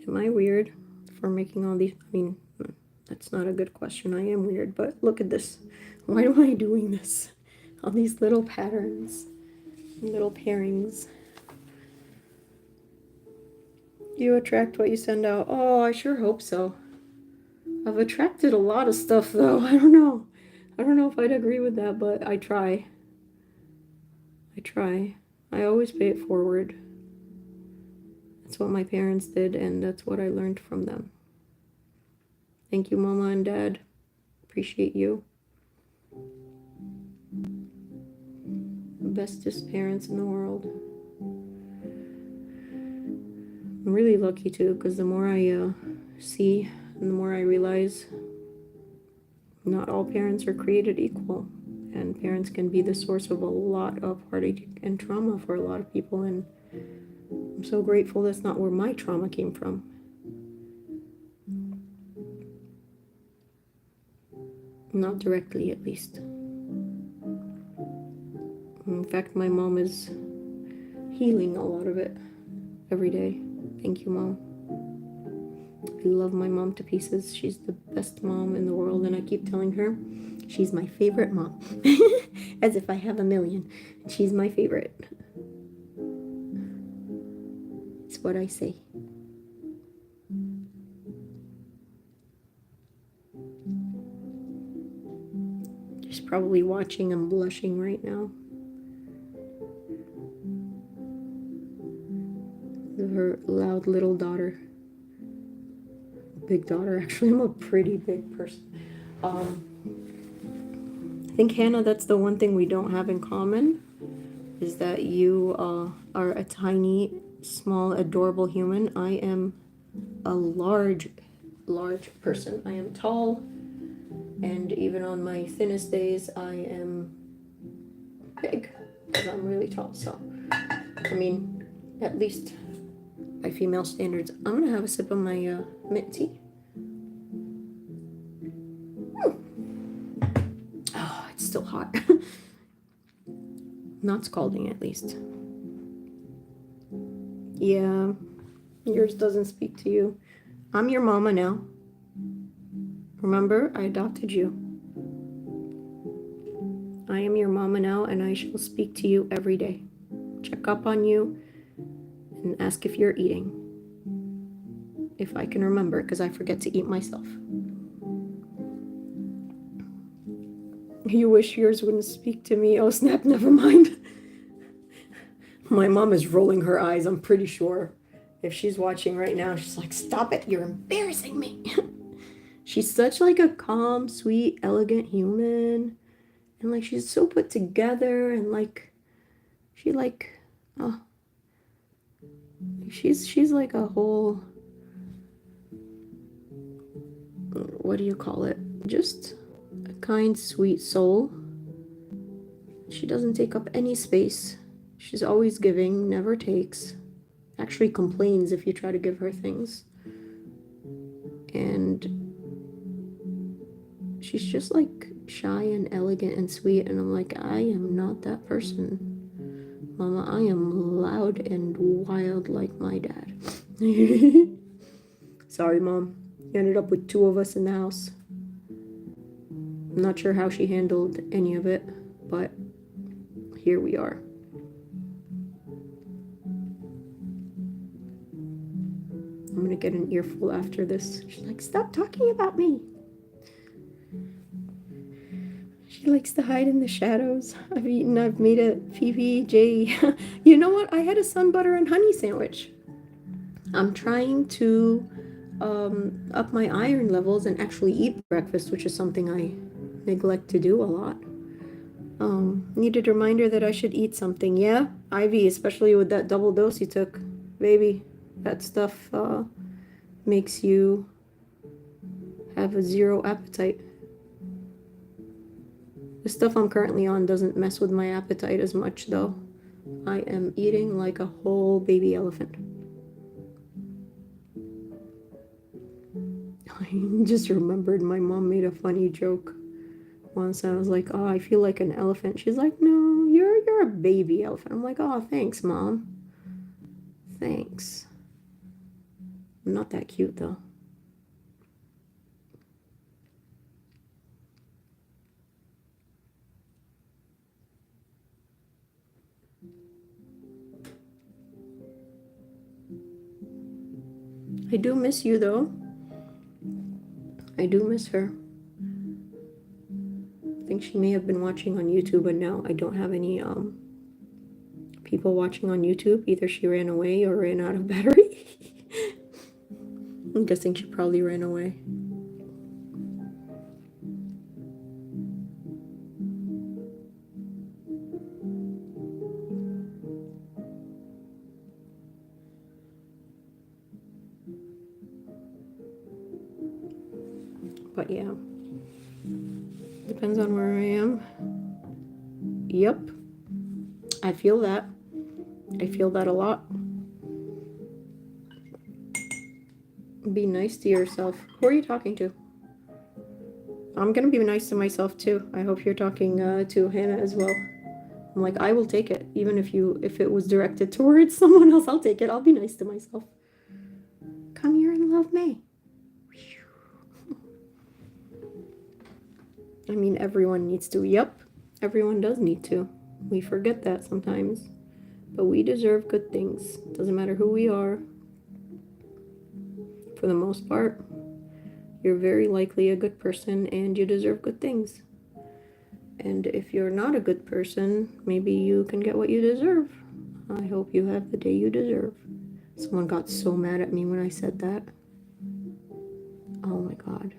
Am I weird for making all these? I mean, that's not a good question. I am weird, but look at this. Why am I doing this? All these little patterns, little pairings. You attract what you send out. Oh, I sure hope so. I've attracted a lot of stuff, though. I don't know. I don't know if I'd agree with that, but I try. I try. I always pay it forward. That's what my parents did, and that's what I learned from them. Thank you, Mama and Dad. Appreciate you. Bestest parents in the world. I'm really lucky too, because the more I see and the more I realize not all parents are created equal, and parents can be the source of a lot of heartache and trauma for a lot of people, and I'm so grateful that's not where my trauma came from. Not directly, at least. In fact, my mom is healing a lot of it every day. Thank you, Mom. I love my mom to pieces. She's the best mom in the world, and I keep telling her she's my favorite mom. As if I have a million. She's my favorite. It's what I say. She's probably watching and blushing right now. Her loud little daughter. Big daughter, actually. I'm a pretty big person. I think, Hannah, that's the one thing we don't have in common, is that you are a tiny, small, adorable human. I am a large person. I am tall, and even on my thinnest days, I am big, because I'm really tall. So, I mean, at least by female standards. I'm gonna have a sip of my mint tea. Oh, it's still hot. Not scalding, at least. Yeah, yours doesn't speak to you. I'm your mama now. Remember, I adopted you. I am your mama now, and I shall speak to you every day. Check up on you and ask if you're eating. If I can remember, because I forget to eat myself. You wish yours wouldn't speak to me. Oh, snap, never mind. My mom is rolling her eyes, I'm pretty sure. If she's watching right now, she's like, stop it, you're embarrassing me. She's such like a calm, sweet, elegant human. And like, she's so put together, and like, she like, oh, she's like a whole, what do you call it? Just a kind, sweet soul. She doesn't take up any space. She's always giving, never takes. Actually complains if you try to give her things. And she's just like shy and elegant and sweet, and I'm like, I am not that person. Mama, I am loud and wild like my dad. Sorry, Mom. You ended up with 2 of us in the house. I'm not sure how she handled any of it, but here we are. I'm gonna get an earful after this. She's like, stop talking about me. She likes to hide in the shadows. I've made a PBJ. You know what? I had a sun butter and honey sandwich. I'm trying to up my iron levels and actually eat breakfast, which is something I neglect to do a lot. Needed a reminder that I should eat something. Yeah, Ivy, especially with that double dose you took. Baby, that stuff makes you have a 0 appetite. The stuff I'm currently on doesn't mess with my appetite as much, though. I am eating like a whole baby elephant. I just remembered my mom made a funny joke once. I was like, oh, I feel like an elephant. She's like, no, you're a baby elephant. I'm like, oh, thanks, Mom. Thanks. I'm not that cute though. I do miss you though. I do miss her. I think she may have been watching on YouTube, but now I don't have any people watching on YouTube. Either she ran away or ran out of battery. I'm guessing she probably ran away. But yeah, depends on where I am. Yep, I feel that. I feel that a lot. Be nice to yourself. Who are you talking to? I'm gonna be nice to myself too. I hope you're talking to Hannah as well. I'm like, I will take it, even if it was directed towards someone else. I'll take it. I'll be nice to myself. Come here and love me. I mean, everyone needs to. Yep, everyone does need to. We forget that sometimes. But we deserve good things. Doesn't matter who we are. For the most part, you're very likely a good person and you deserve good things. And if you're not a good person, maybe you can get what you deserve. I hope you have the day you deserve. Someone got so mad at me when I said that. Oh my God.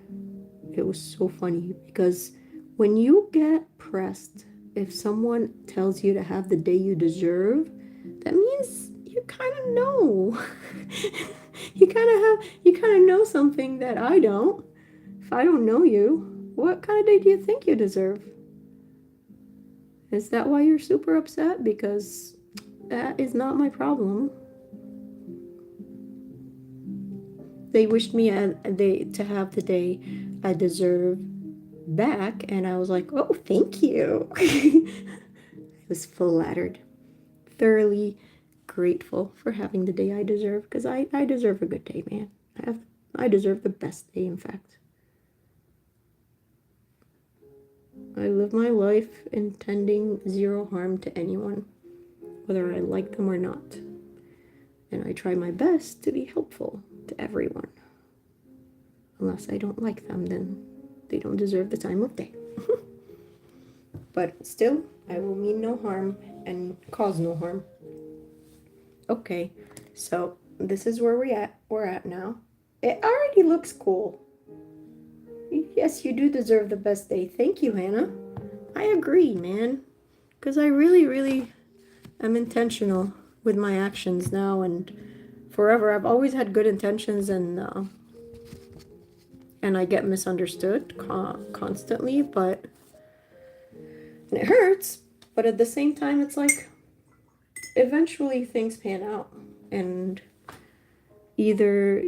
It was so funny because when you get pressed, if someone tells you to have the day you deserve, that means you kind of know. you kind of know something that I don't. If I don't know you, what kind of day do you think you deserve? Is that why you're super upset? Because that is not my problem. They wished me to have the day I deserve back, and I was like, oh, thank you. I was flattered. Thoroughly grateful for having the day I deserve, because I deserve a good day, man. I deserve the best day, in fact. I live my life intending zero harm to anyone, whether I like them or not. And I try my best to be helpful to everyone. Unless I don't like them, then they don't deserve the time of day. But still, I will mean no harm and cause no harm. Okay, so this is where we're at now. It already looks cool. Yes, you do deserve the best day. Thank you, Hannah. I agree, man. Because I really am intentional with my actions now, and forever. I've always had good intentions, and I get misunderstood constantly, and it hurts. But at the same time, it's like eventually things pan out, and either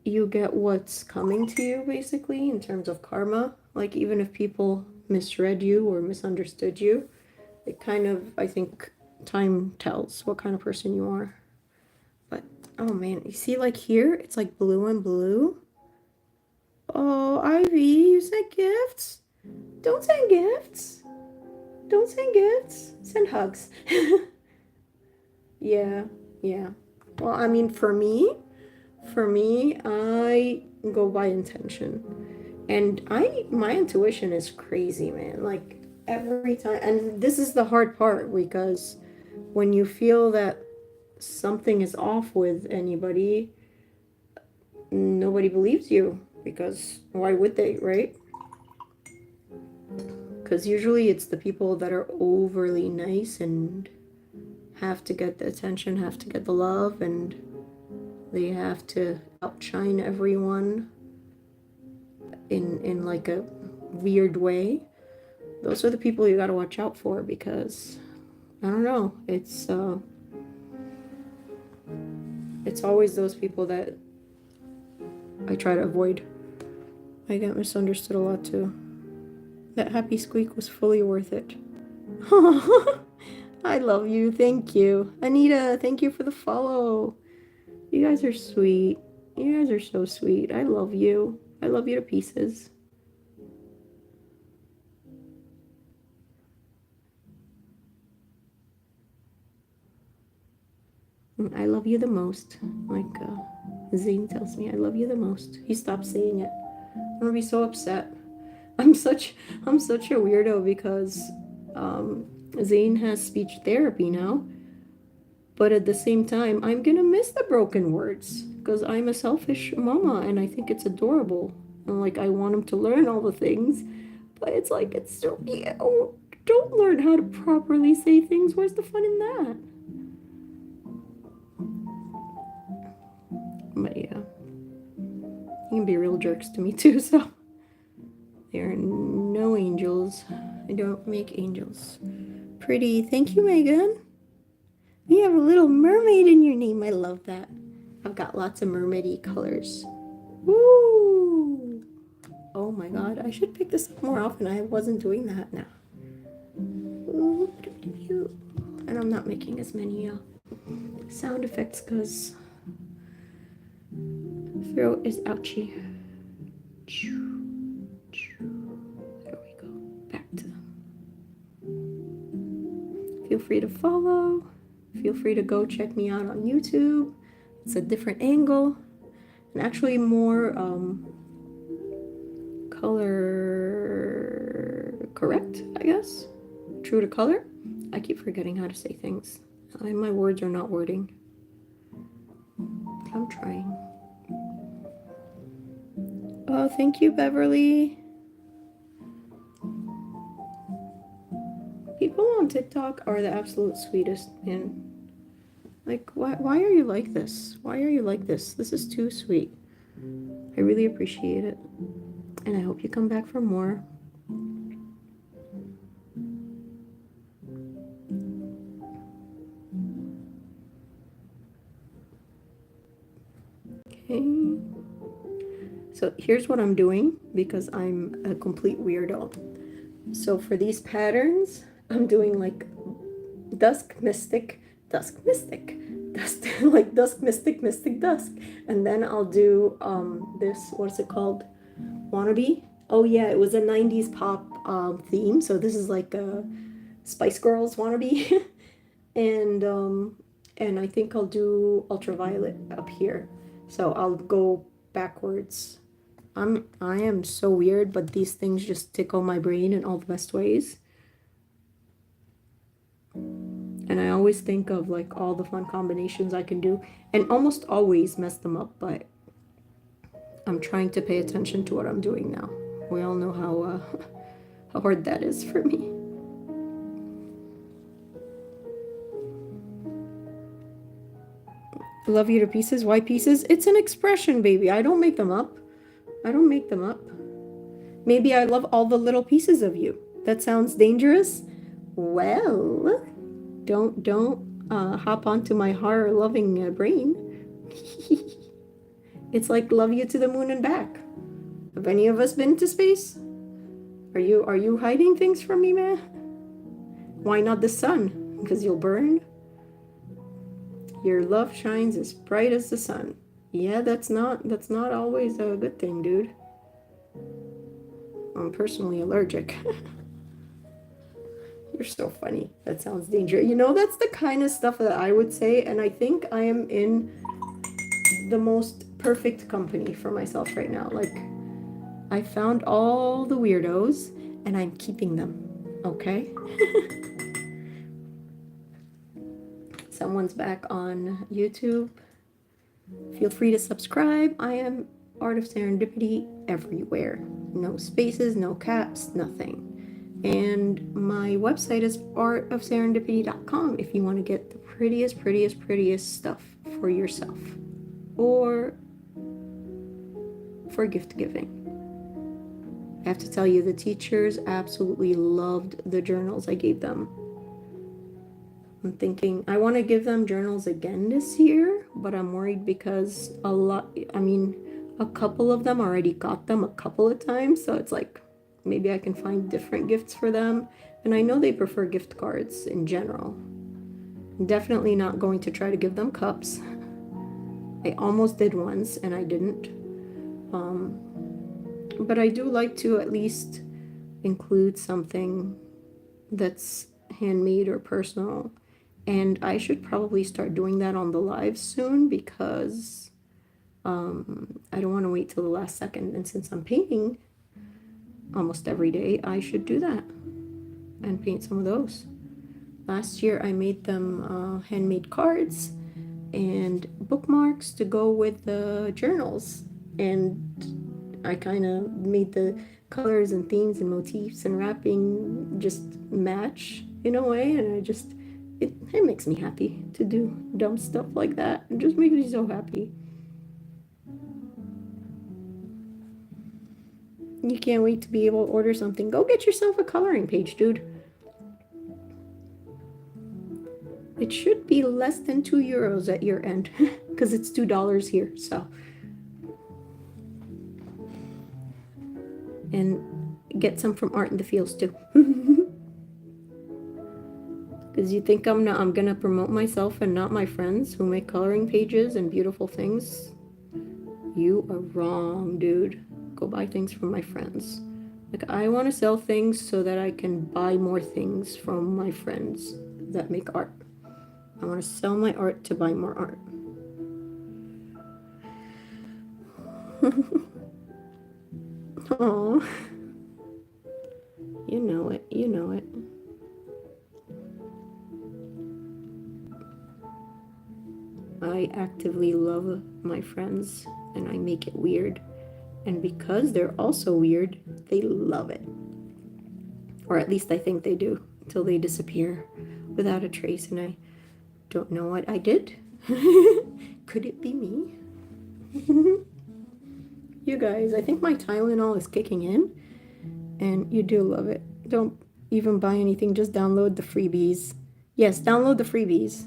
you get what's coming to you, basically, in terms of karma. Like, even if people misread you or misunderstood you, it kind of, I think, time tells what kind of person you are. But, oh man, you see, like here, it's like blue and blue. Oh, Ivy, you sent gifts? Don't send gifts. Don't send gifts. Send hugs. Yeah. Well, I mean, for me, I go by intention. And my intuition is crazy, man. Like, every time. And this is the hard part, because when you feel that something is off with anybody, nobody believes you, because why would they, right? Because usually it's the people that are overly nice and have to get the attention, have to get the love, and they have to outshine everyone in like a weird way. Those are the people you got to watch out for, because I don't know, it's always those people that I try to avoid. I get misunderstood a lot too. That happy squeak was fully worth it. I love you. Thank you. Anita, thank you for the follow. You guys are sweet. You guys are so sweet. I love you. I love you to pieces. I love you the most. Like Zane tells me, I love you the most. He stopped saying it. I'm gonna be so upset. I'm such a weirdo because Zane has speech therapy now, but at the same time, I'm gonna miss the broken words because I'm a selfish mama and I think it's adorable. And like I want him to learn all the things, but it's like it's so don't learn how to properly say things. Where's the fun in that? But yeah, he can be real jerks to me too. So there are no angels. I don't make angels. Pretty. Thank you, Megan. You have a little mermaid in your name. I love that. I've got lots of mermaidy colors. Woo! Oh my god, I should pick this up more often. I wasn't doing that now. And I'm not making as many sound effects because throat is ouchy. There we go. Back to them. Feel free to follow. Feel free to go check me out on YouTube. It's a different angle and actually more color correct, I guess. True to color. I keep forgetting how to say things. My words are not wording. I'm trying. Oh, thank you, Beverly. People on TikTok are the absolute sweetest, man. Like, why are you like this? Why are you like this? This is too sweet. I really appreciate it. And I hope you come back for more. Okay. So here's what I'm doing because I'm a complete weirdo. So for these patterns, I'm doing like dusk, mystic, like dusk, mystic, dusk. And then I'll do this, what's it called? Wannabe. Oh yeah, it was a 90s pop theme. So this is like a Spice Girls wannabe. and I think I'll do ultraviolet up here. So I'll go backwards. I am so weird, but these things just tickle my brain in all the best ways. And I always think of like all the fun combinations I can do and almost always mess them up, but I'm trying to pay attention to what I'm doing now. We all know how hard that is for me. Love you to pieces. Why pieces? It's an expression, baby. I don't make them up. I don't make them up. Maybe I love all the little pieces of you. That sounds dangerous. Well, don't hop onto my horror-loving brain. It's like love you to the moon and back. Have any of us been to space? Are you hiding things from me, man? Why not the sun? Because you'll burn. Your love shines as bright as the sun. Yeah, that's not always a good thing, dude. I'm personally allergic. You're so funny. That sounds dangerous. You know, that's the kind of stuff that I would say, and I think I am in the most perfect company for myself right now. Like, I found all the weirdos, and I'm keeping them, okay? Someone's back on YouTube. Feel free to subscribe. I am Art of Serendipity everywhere. No spaces, no caps, nothing. And my website is artofserendipity.com if you want to get the prettiest stuff for yourself or for gift giving. I have to tell you, the teachers absolutely loved the journals I gave them. I'm thinking I want to give them journals again this year, but I'm worried because a couple of them already got them a couple of times, so it's like maybe I can find different gifts for them. And I know they prefer gift cards in general. Definitely not going to try to give them cups. I almost did once and I didn't. But I do like to at least include something that's handmade or personal. And I should probably start doing that on the live soon because I don't want to wait till the last second. And since I'm painting almost every day, I should do that and paint some of those. Last year I made them handmade cards and bookmarks to go with the journals. And I kind of made the colors and themes and motifs and wrapping just match in a way. And it makes me happy to do dumb stuff like that. It just makes me so happy. You can't wait to be able to order something. Go get yourself a coloring page, dude. It should be less than €2 at your end because it's $2 here. So, and get some from Art in the Fields too. Because you think I'm gonna promote myself and not my friends who make coloring pages and beautiful things? You are wrong, dude. Go buy things from my friends. Like, I want to sell things so that I can buy more things from my friends that make art. I want to sell my art to buy more art. Oh, you know it. You know it. I actively love my friends and I make it weird. And because they're also weird, they love it. Or at least I think they do, until they disappear without a trace and I don't know what I did. Could it be me? You guys, I think my Tylenol is kicking in and you do love it. Don't even buy anything, just download the freebies. Yes, download the freebies.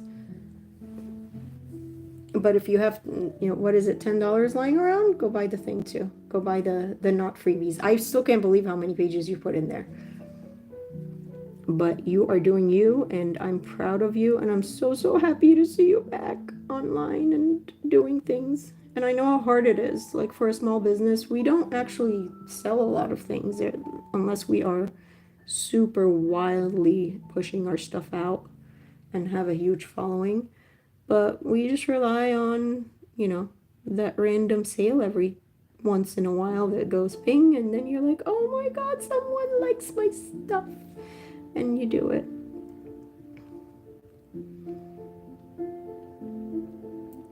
But if you have, what is it, $10 lying around? Go buy the thing too. Go buy the not freebies. I still can't believe how many pages you put in there. But you are doing you, and I'm proud of you, and I'm so, so happy to see you back online and doing things. And I know how hard it is. Like, for a small business, we don't actually sell a lot of things unless we are super wildly pushing our stuff out and have a huge following. But we just rely on, that random sale every once in a while that goes ping, and then you're like, oh my God, someone likes my stuff. And you do it.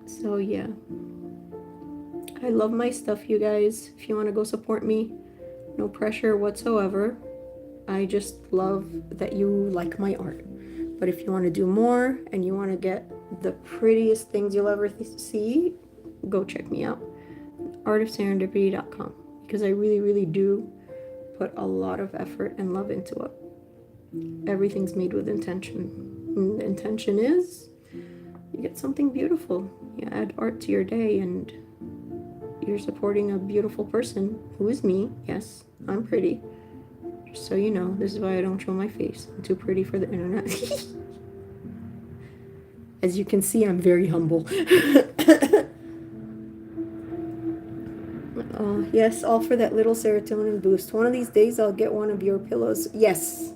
So yeah. I love my stuff, you guys. If you want to go support me, no pressure whatsoever. I just love that you like my art. But if you want to do more and you want to get the prettiest things you'll ever see, go check me out. artofserendipity.com, because I really, really do put a lot of effort and love into it. Everything's made with intention. And the intention is you get something beautiful. You add art to your day and you're supporting a beautiful person who is me. Yes, I'm pretty. Just so you know, this is why I don't show my face. I'm too pretty for the internet. As you can see, I'm very humble. Yes, all for that little serotonin boost. One of these days I'll get one of your pillows. Yes.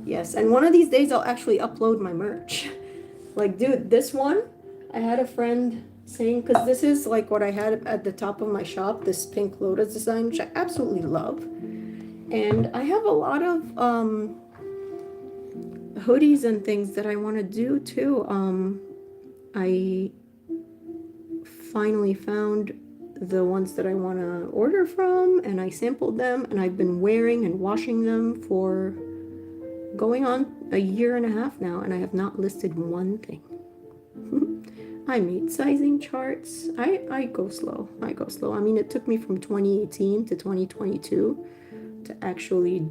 Yes, and one of these days I'll actually upload my merch. Like, dude, this one, I had a friend saying, because this is like what I had at the top of my shop, this pink lotus design, which I absolutely love. And I have a lot of hoodies and things that I want to do too. I finally found the ones that I want to order from, and I sampled them, and I've been wearing and washing them for going on a year and a half now, and I have not listed one thing. I made sizing charts. I go slow. I mean, it took me from 2018 to 2022 to actually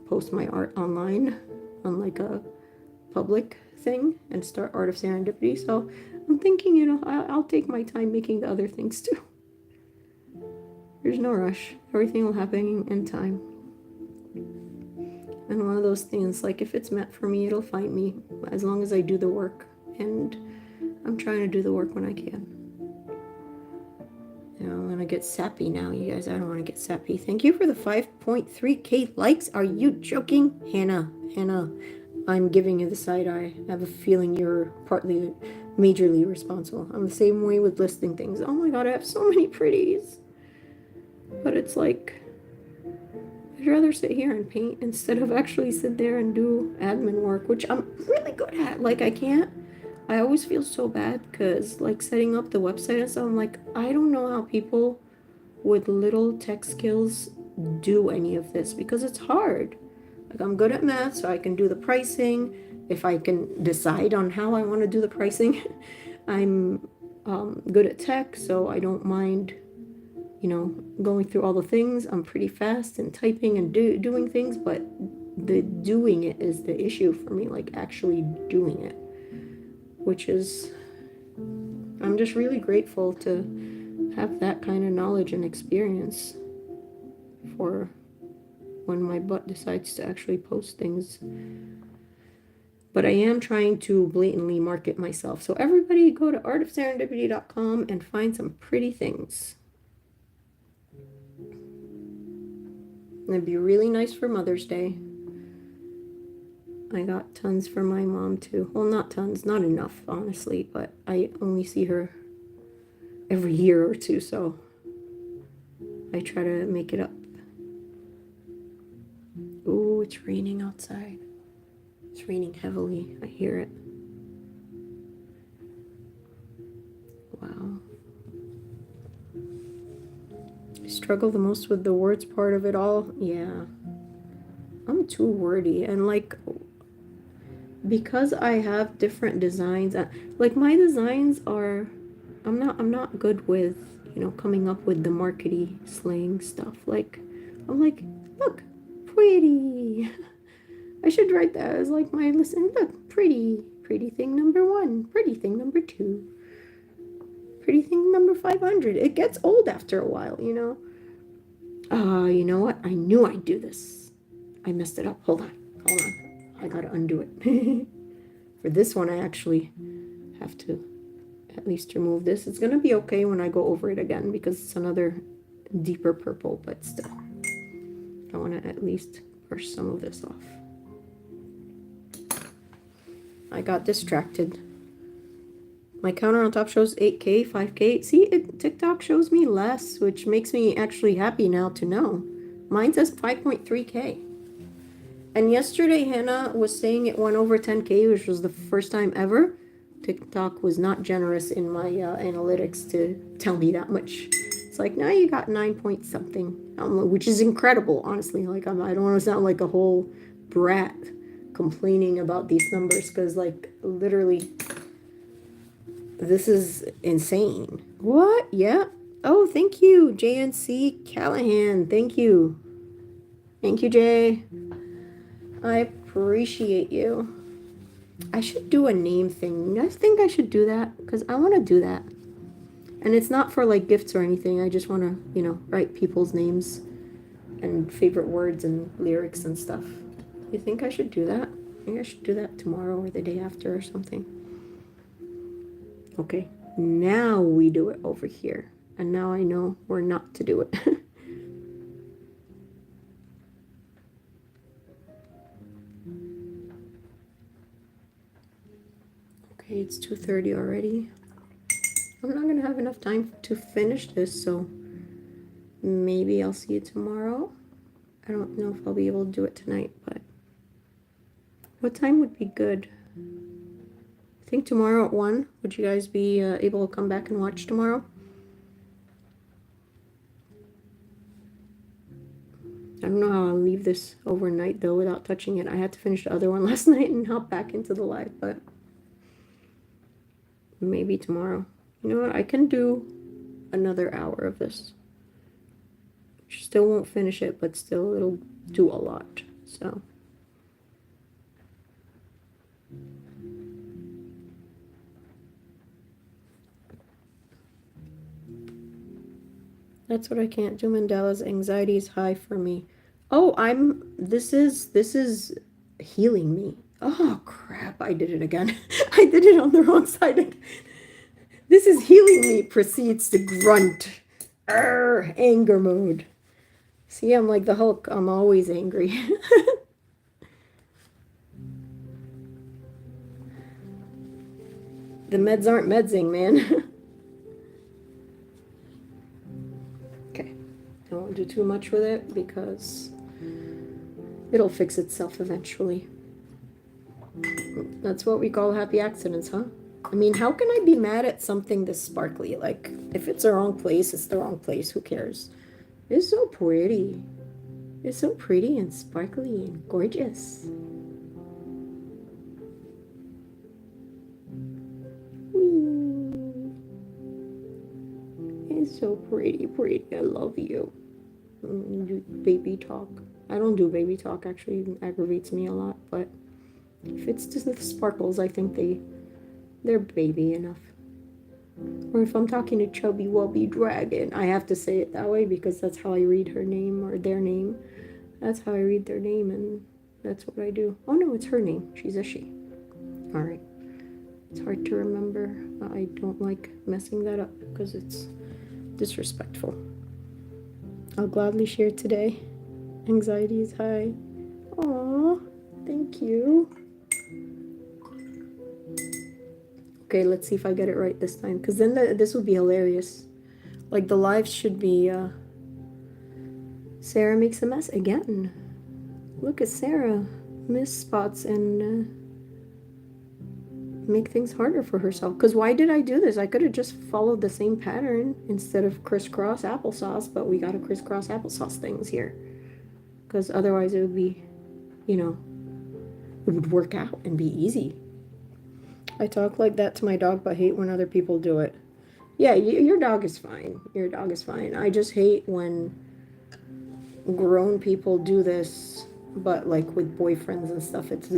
post my art online on like a public thing and start Art of Serendipity. So I'm thinking, I'll take my time making the other things too. There's no rush. Everything will happen in time. And one of of those things, like if it's meant for me, it'll find me as long as I do the work. And I'm trying to do the work when I can. I'm gonna get sappy now, you guys. I don't want to get sappy. Thank you for the 5.3k likes. Are you joking? Hannah, I'm giving you the side eye. I have a feeling you're partly, majorly responsible. I'm the same way with listing things. Oh my god, I have so many pretties. But it's like, I'd rather sit here and paint instead of actually sit there and do admin work, which I'm really good at. Like, I always feel so bad because, like, setting up the website and stuff, I'm like, I don't know how people with little tech skills do any of this because it's hard. Like, I'm good at math, so I can do the pricing. If I can decide on how I want to do the pricing, I'm good at tech, so I don't mind, going through all the things. I'm pretty fast in typing and doing things, but the doing it is the issue for me, like actually doing it, which is, I'm just really grateful to have that kind of knowledge and experience for when my butt decides to actually post things. But I am trying to blatantly market myself. So everybody go to artofserendipity.com and find some pretty things. It'd be really nice for Mother's Day. I got tons for my mom too. Well, not tons, not enough, honestly, but I only see her every year or two, so I try to make it up. Ooh, it's raining outside. It's raining heavily. I hear it. Wow. I struggle the most with the words part of it all. Yeah. I'm too wordy, and like, because I have different designs, like my designs are, I'm not good with, coming up with the markety slang stuff. Like, I'm like, look, pretty. I should write that as like my listen. Look, pretty thing number 1, pretty thing number 2, pretty thing number 500. It gets old after a while, you know know what? I knew I'd do this. I messed it up. Hold on. I gotta undo it. For this one, I actually have to at least remove this. It's gonna be okay when I go over it again because it's another deeper purple, but still. I want to at least brush some of this off. I got distracted. My counter on top shows 8K, 5K. See, TikTok shows me less, which makes me actually happy now to know. Mine says 5.3K. And yesterday, Hannah was saying it went over 10K, which was the first time ever. TikTok was not generous in my analytics to tell me that much. It's like, now you got 9 point something, which is incredible, honestly. Like, I don't want to sound like a whole brat complaining about these numbers, because, like, literally, this is insane. What? Yeah. Oh, thank you, JNC Callahan. Thank you. Thank you, Jay. I appreciate you. I should do a name thing. I think I should do that because I want to do that. And it's not for like gifts or anything. I just want to, write people's names and favorite words and lyrics and stuff. You think I should do that? I think I should do that tomorrow or the day after or something. Okay, now we do it over here. And now I know where not to do it. Okay, it's 2:30 already. I'm not gonna have enough time to finish this, so maybe I'll see you tomorrow. I don't know if I'll be able to do it tonight, but what time would be good? I think tomorrow at 1. Would you guys be able to come back and watch tomorrow? I don't know how I'll leave this overnight though without touching it. I had to finish the other one last night and hop back into the live, but maybe tomorrow. You know what? I can do another hour of this. Still won't finish it, but still it'll do a lot. So that's what I can't do. Mandala's anxiety is high for me. Oh, this is healing me. Oh crap, I did it again. I did it on the wrong side. This is healing me proceeds to grunt. Arr, anger mode. See, I'm like the Hulk. I'm always angry. The meds aren't medsing, man. Okay. I won't do too much with it because it'll fix itself eventually. That's what we call happy accidents, huh? I mean, how can I be mad at something this sparkly? Like, if it's the wrong place, it's the wrong place. Who cares? It's so pretty. It's so pretty and sparkly and gorgeous. Whee. It's so pretty, pretty. I love you. Baby talk. I don't do baby talk, actually. It aggravates me a lot, but if it's just the sparkles, I think they're baby enough. Or if I'm talking to Chubby Wubby Dragon, I have to say it that way because that's how I read her name or their name. That's how I read their name, and that's what I do. Oh no, it's her name. She's a she. Alright. It's hard to remember. I don't like messing that up because it's disrespectful. I'll gladly share today. Anxiety is high. Aw, thank you. Okay, let's see if I get it right this time, because then this would be hilarious. Like, the lives should be, Sarah makes a mess again. Look at Sarah. Miss spots and make things harder for herself. Because why did I do this? I could have just followed the same pattern instead of crisscross applesauce, but we got to crisscross applesauce things here. Because otherwise it would be, you know, it would work out and be easy. I talk like that to my dog, but hate when other people do it. Yeah, your dog is fine. Your dog is fine. I just hate when grown people do this, but like with boyfriends and stuff, it's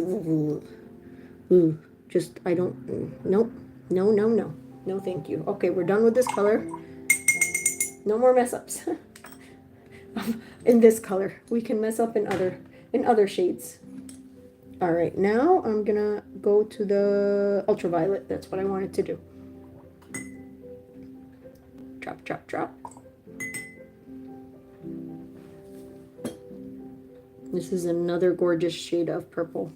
just, I don't, nope, no, thank you. Okay, we're done with this color. No more mess ups. In this color, we can mess up in other shades. All right, now I'm gonna go to the ultraviolet. That's what I wanted to do. Drop, drop, drop. This is another gorgeous shade of purple.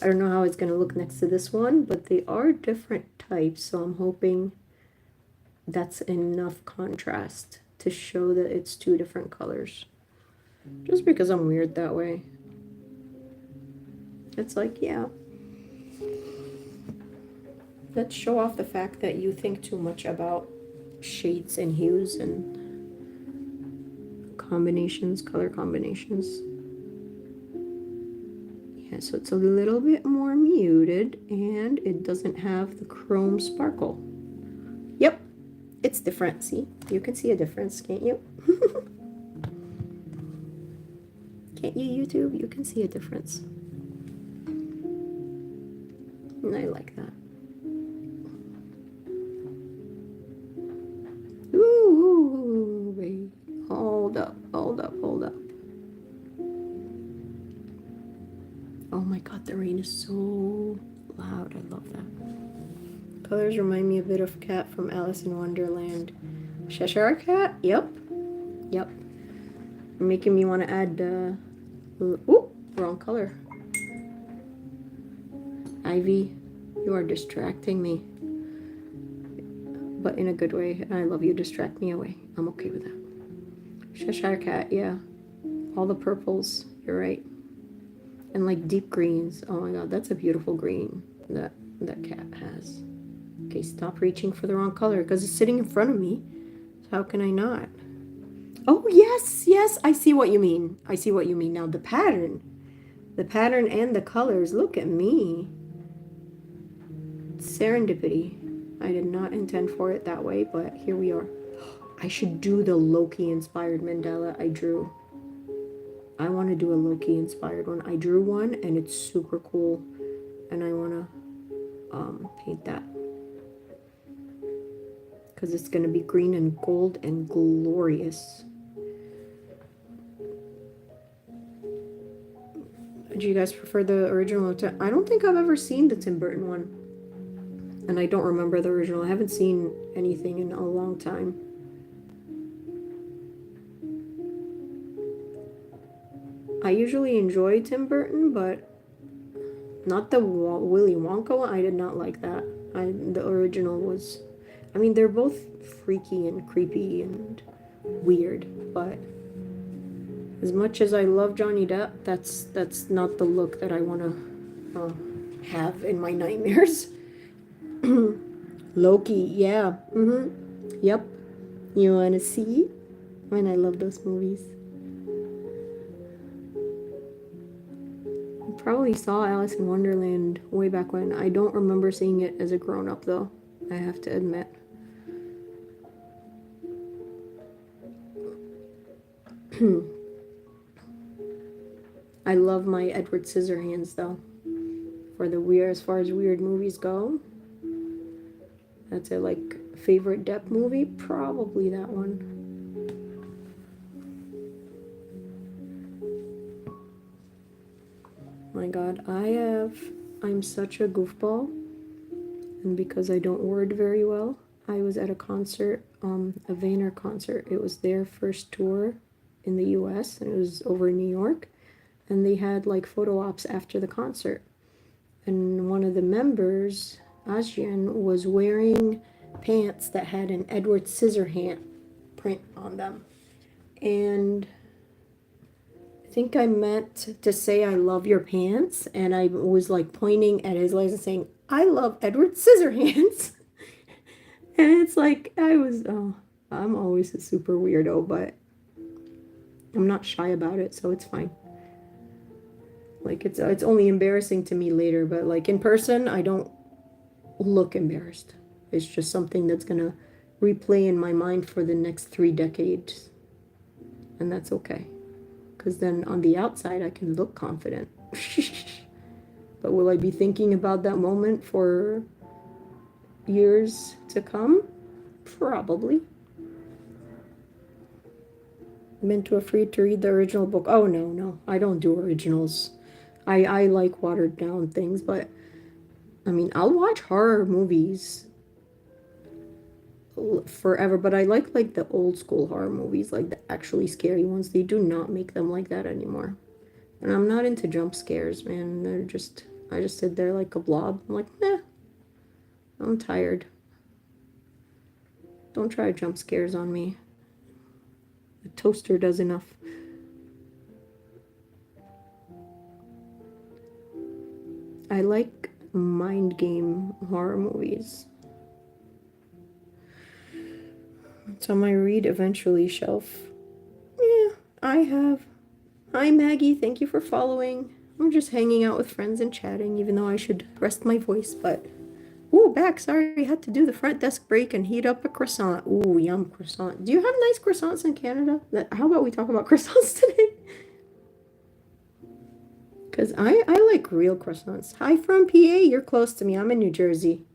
I don't know how it's gonna look next to this one, but they are different types, so I'm hoping that's enough contrast to show that it's two different colors. Just because I'm weird that way. It's like, yeah. Let's show off the fact that you think too much about shades and hues and combinations, color combinations. Yeah, so it's a little bit more muted and it doesn't have the chrome sparkle. Yep, it's different. See, you can see a difference, can't you? Can't you, YouTube? You can see a difference. And I like that. Ooh, wait. Hold up. Oh my god, the rain is so loud. I love that. Colors remind me a bit of Cat from Alice in Wonderland. Cheshire Cat? Yep. Making me want to add, ooh, wrong color. Ivy, you are distracting me. But in a good way. And I love you. Distract me away. I'm okay with that. Cheshire Cat, yeah. All the purples. You're right. And like deep greens. Oh my god, that's a beautiful green that cat has. Okay, stop reaching for the wrong color because it's sitting in front of me. So how can I not? Oh, yes, I see what you mean. Now the pattern and the colors. Look at me. Serendipity. I did not intend for it that way, but here we are. I should do the Loki inspired mandala I drew. I want to do a Loki inspired one. I drew one and it's super cool and I want to paint that because it's going to be green and gold and glorious. Do you guys prefer the original? I don't think I've ever seen the Tim Burton one. And I don't remember the original. I haven't seen anything in a long time. I usually enjoy Tim Burton, but not the Willy Wonka one. I did not like that. The original was... I mean, they're both freaky and creepy and weird, but as much as I love Johnny Depp, that's not the look that I want to have in my nightmares. Loki, yeah. Yep. You want to see? And I love those movies. I probably saw Alice in Wonderland way back when. I don't remember seeing it as a grown-up, though. I have to admit. I love my Edward Scissorhands, though. For the weird, as far as weird movies go, that's a favorite Depp movie. Probably that one. My God, I'm such a goofball, and because I don't word very well, I was at a concert, a Vayner concert. It was their first tour in the U.S. and it was over in New York, and they had photo ops after the concert. And one of the members, Asian, was wearing pants that had an Edward Scissorhand print on them. And I think I meant to say, I love your pants. And I was pointing at his legs and saying, I love Edward Scissorhands. And it's I'm always a super weirdo, but I'm not shy about it, so it's fine. It's only embarrassing to me later, but in person, I don't look embarrassed. It's just something that's gonna replay in my mind for the next 3 decades. And that's okay. Because then on the outside, I can look confident. But will I be thinking about that moment for years to come? Probably. Been too afraid to read the original book. Oh, no. I don't do originals. I like watered down things, but I mean, I'll watch horror movies forever, but I like the old school horror movies, the actually scary ones. They do not make them like that anymore. And I'm not into jump scares, man. I just sit there like a blob. I'm like, nah, I'm tired. Don't try jump scares on me. The toaster does enough. I like mind game horror movies. It's on my read eventually shelf. Yeah, I have. Hi Maggie, thank you for following. I'm just hanging out with friends and chatting, even though I should rest my voice, but... Ooh, back, sorry, I had to do the front desk break and heat up a croissant. Ooh, yum, croissant. Do you have nice croissants in Canada? How about we talk about croissants today? Because I like real croissants. Hi from PA, you're close to me. I'm in New Jersey.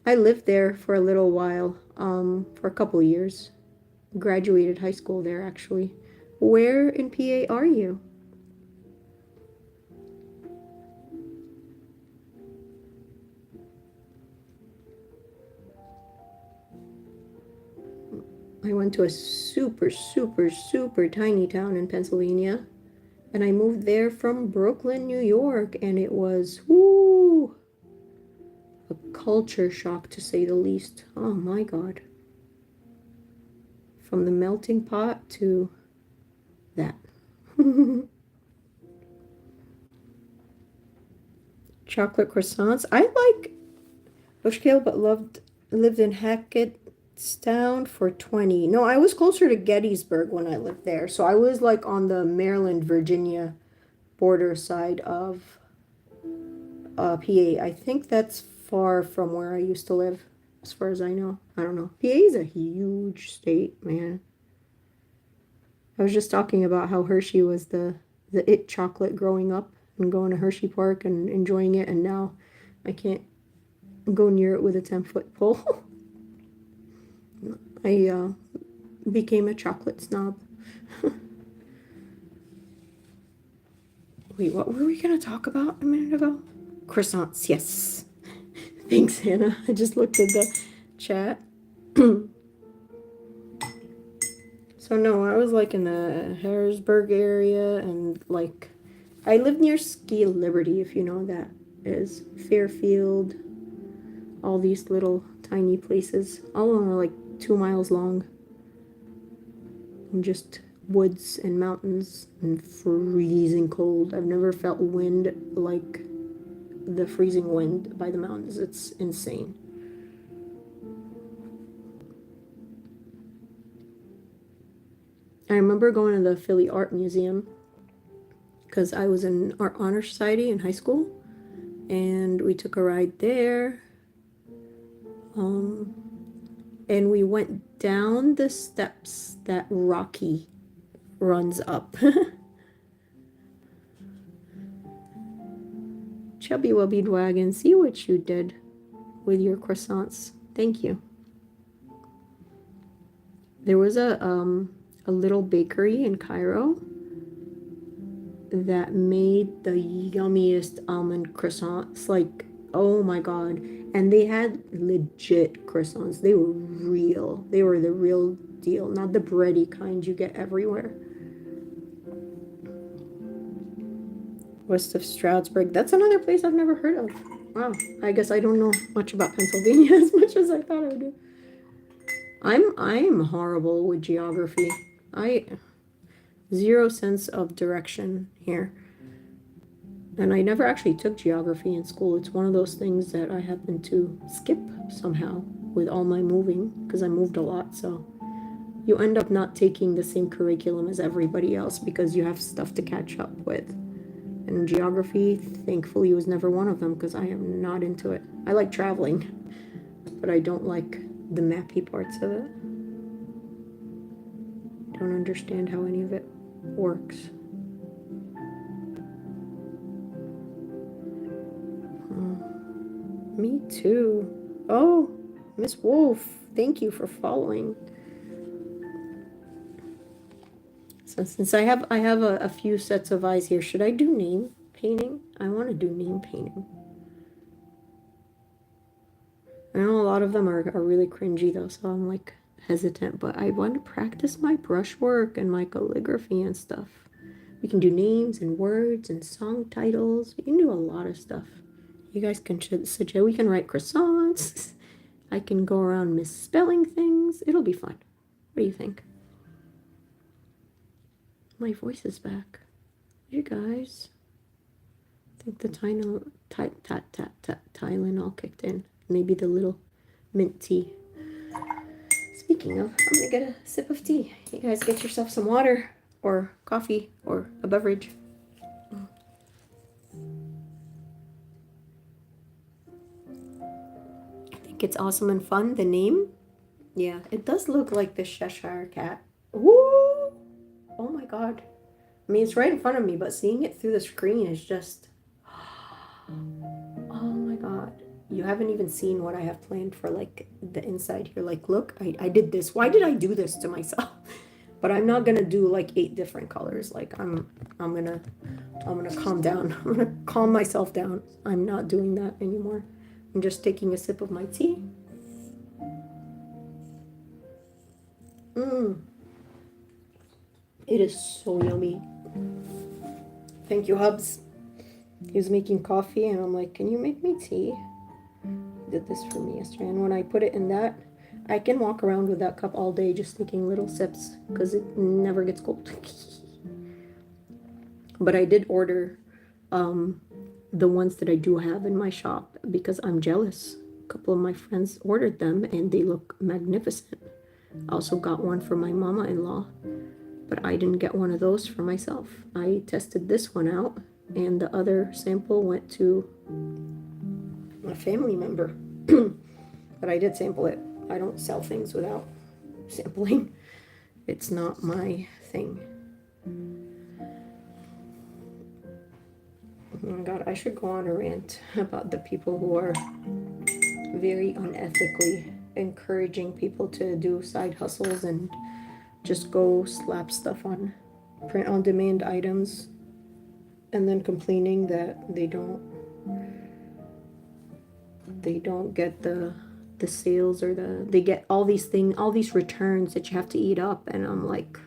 I lived there for a little while, for a couple of years. Graduated high school there, actually. Where in PA are you? I went to a super, super, super tiny town in Pennsylvania. And I moved there from Brooklyn, New York, and it was, whoo, a culture shock to say the least. Oh my God. From the melting pot to that. Chocolate croissants. I like Bushkill, but lived in Hackettstown for 20. No, I was closer to Gettysburg when I lived there. So I was on the Maryland, Virginia border side of PA. I think that's far from where I used to live, as far as I know. I don't know. PA is a huge state, man. I was just talking about how Hershey was the it chocolate growing up and going to Hershey Park and enjoying it, and now I can't go near it with a 10-foot pole. I became a chocolate snob. Wait, what were we going to talk about a minute ago? Croissants, yes. Thanks, Hannah. I just looked at the chat. So no, I was like in the Harrisburg area, and like I live near Ski Liberty, if you know that is. Fairfield, all these little tiny places. All of them are like 2 miles long. And just woods and mountains and freezing cold. I've never felt wind like the freezing wind by the mountains. It's insane. I remember going to the Philly Art Museum because I was in Art Honor Society in high school, and we took a ride there. And we went down the steps that Rocky runs up. Chubby Wubby Wagon, see what you did with your croissants. Thank you. There was a little bakery in Cairo that made the yummiest almond croissants. Like, oh my god. And they had legit croissants. They were real. They were the real deal, not the bready kind you get everywhere. West of Stroudsburg. That's another place I've never heard of. Wow. I guess I don't know much about Pennsylvania as much as I thought I do. I'm horrible with geography. Zero sense of direction here. And I never actually took geography in school. It's one of those things that I happen to skip somehow with all my moving, because I moved a lot. So you end up not taking the same curriculum as everybody else because you have stuff to catch up with. And geography, thankfully, was never one of them because I am not into it. I like traveling, but I don't like the mappy parts of it. Don't understand how any of it works. Me too. Oh, Miss Wolf, thank you for following. So since I have a few sets of eyes here, should I do name painting? I want to do name painting. I know a lot of them are really cringy though, so I'm like hesitant, but I want to practice my brushwork and my calligraphy and stuff. We can do names and words and song titles. We can do a lot of stuff. You guys can suggest, we can write croissants. I can go around misspelling things. It'll be fun. What do you think? My voice is back. You guys. I think the Tylenol kicked in. Maybe the little mint tea. Speaking of, I'm gonna get a sip of tea. You guys get yourself some water or coffee or a beverage. I think it's awesome and fun. The name, yeah, it does look like the Cheshire Cat. Woo! Oh my god. I mean, it's right in front of me, but seeing it through the screen is just... Oh my god. You haven't even seen what I have planned for, like, the inside here. Like, look, I did this. Why did I do this to myself? But I'm not gonna do, like, 8 different colors. Like, I'm gonna calm down. I'm gonna calm myself down. I'm not doing that anymore. I'm just taking a sip of my tea. It is so yummy. Thank you, Hubs. He was making coffee, and I'm like, can you make me tea? He did this for me yesterday, and when I put it in that, I can walk around with that cup all day just taking little sips because it never gets cold. But I did order the ones that I do have in my shop because I'm jealous. A couple of my friends ordered them, and they look magnificent. I also got one for my mama-in-law, but I didn't get one of those for myself. I tested this one out, and the other sample went to a family member. But I did sample it. I don't sell things without sampling. It's not my thing. Oh my god, I should go on a rant about the people who are very unethically encouraging people to do side hustles and just go slap stuff on print-on-demand items and then complaining that they don't get the sales, or they get all these returns that you have to eat up. And I'm like,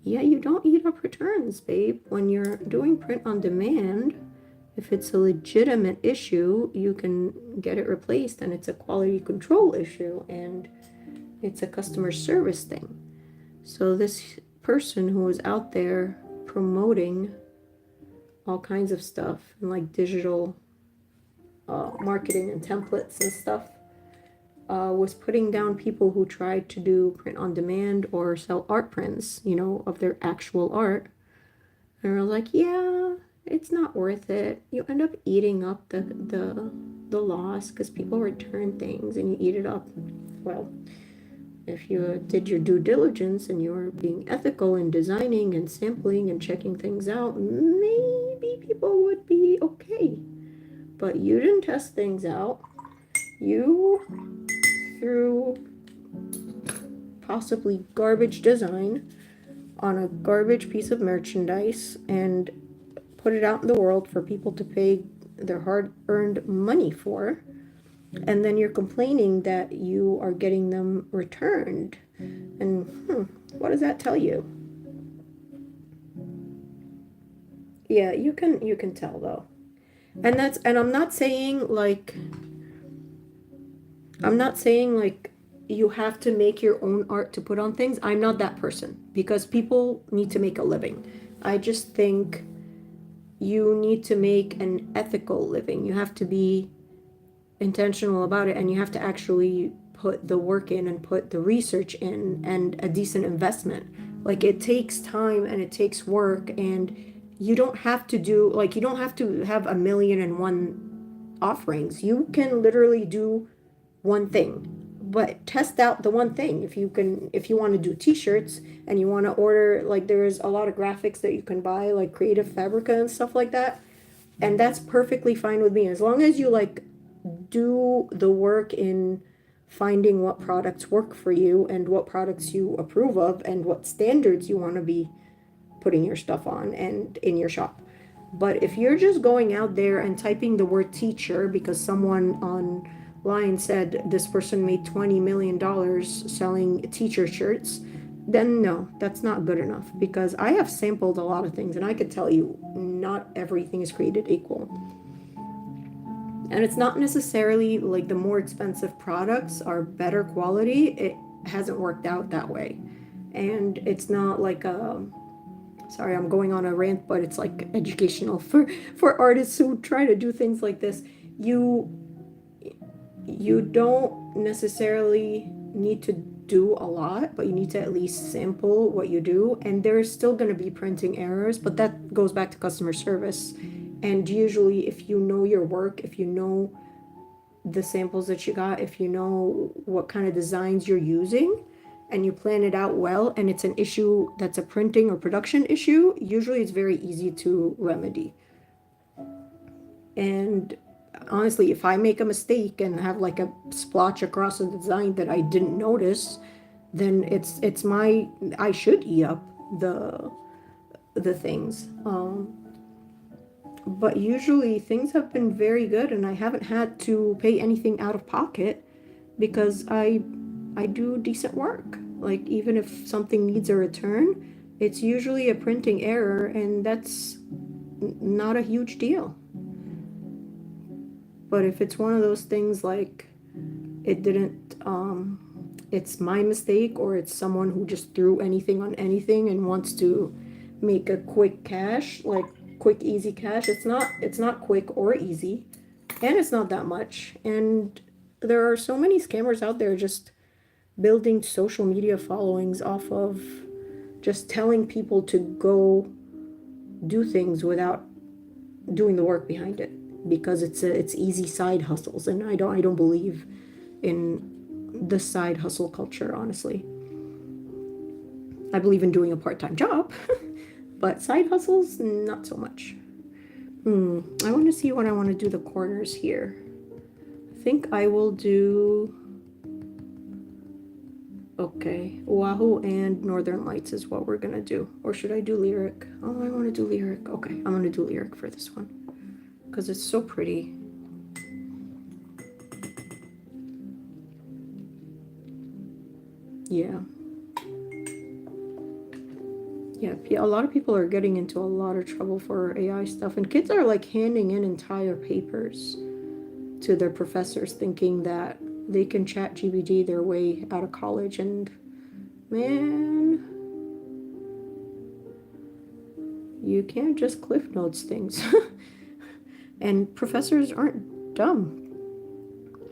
yeah, you don't eat up returns, babe. When you're doing print on demand, if it's a legitimate issue, you can get it replaced, and it's a quality control issue, and it's a customer service thing. So this person who was out there promoting all kinds of stuff and like digital marketing and templates and stuff, was putting down people who tried to do print on demand or sell art prints, of their actual art. And I was like, yeah, it's not worth it. You end up eating up the loss because people return things and you eat it up. Well, if you did your due diligence and you were being ethical in designing and sampling and checking things out, maybe people would be okay. But you didn't test things out. You threw possibly garbage design on a garbage piece of merchandise and put it out in the world for people to pay their hard-earned money for. And then you're complaining that you are getting them returned. And what does that tell you? Yeah, you can tell though. And I'm not saying like you have to make your own art to put on things. I'm not that person, because people need to make a living. I just think you need to make an ethical living. You have to be intentional about it, and you have to actually put the work in and put the research in and a decent investment. Like, it takes time and it takes work, and you don't have to have 1,000,001 offerings. You can literally do one thing, but test out the one thing. If you want to do t-shirts and you want to order, like, there's a lot of graphics that you can buy, like Creative Fabrica and stuff like that, and that's perfectly fine with me, as long as you like do the work in finding what products work for you and what products you approve of and what standards you want to be putting your stuff on and in your shop. But if you're just going out there and typing the word teacher because someone online said this person made $20 million selling teacher shirts, then no, that's not good enough, because I have sampled a lot of things and I could tell you not everything is created equal. And it's not necessarily like the more expensive products are better quality. It hasn't worked out that way. And it's not like sorry, I'm going on a rant, but it's like educational for artists who try to do things like this. You don't necessarily need to do a lot, but you need to at least sample what you do. And there's still going to be printing errors, but that goes back to customer service. And usually, if you know your work, if you know the samples that you got, if you know what kind of designs you're using, and you plan it out well, and it's an issue that's a printing or production issue, usually it's very easy to remedy. And honestly, if I make a mistake and have like a splotch across the design that I didn't notice, then I should eat up the things. But usually things have been very good, and I haven't had to pay anything out of pocket because I do decent work. Like, even if something needs a return, it's usually a printing error, and that's not a huge deal. But if it's one of those things like it didn't, it's my mistake, or it's someone who just threw anything on anything and wants to make a quick cash, like quick easy cash, it's not quick or easy, and it's not that much. And there are so many scammers out there just building social media followings off of just telling people to go do things without doing the work behind it, because it's easy side hustles, and I don't believe in the side hustle culture, honestly. I believe in doing a part-time job, but side hustles, not so much. I want to see what I want to do the corners here. I think I will do Okay, Oahu and Northern Lights is what we're gonna do. Or should I do lyric? Oh, I want to do lyric. Okay, I'm gonna do lyric for this one because it's so pretty. Yeah. Yeah, a lot of people are getting into a lot of trouble for AI stuff, and kids are like handing in entire papers to their professors thinking that they can chat GBT their way out of college, and man, you can't just Cliff Notes things. And professors aren't dumb.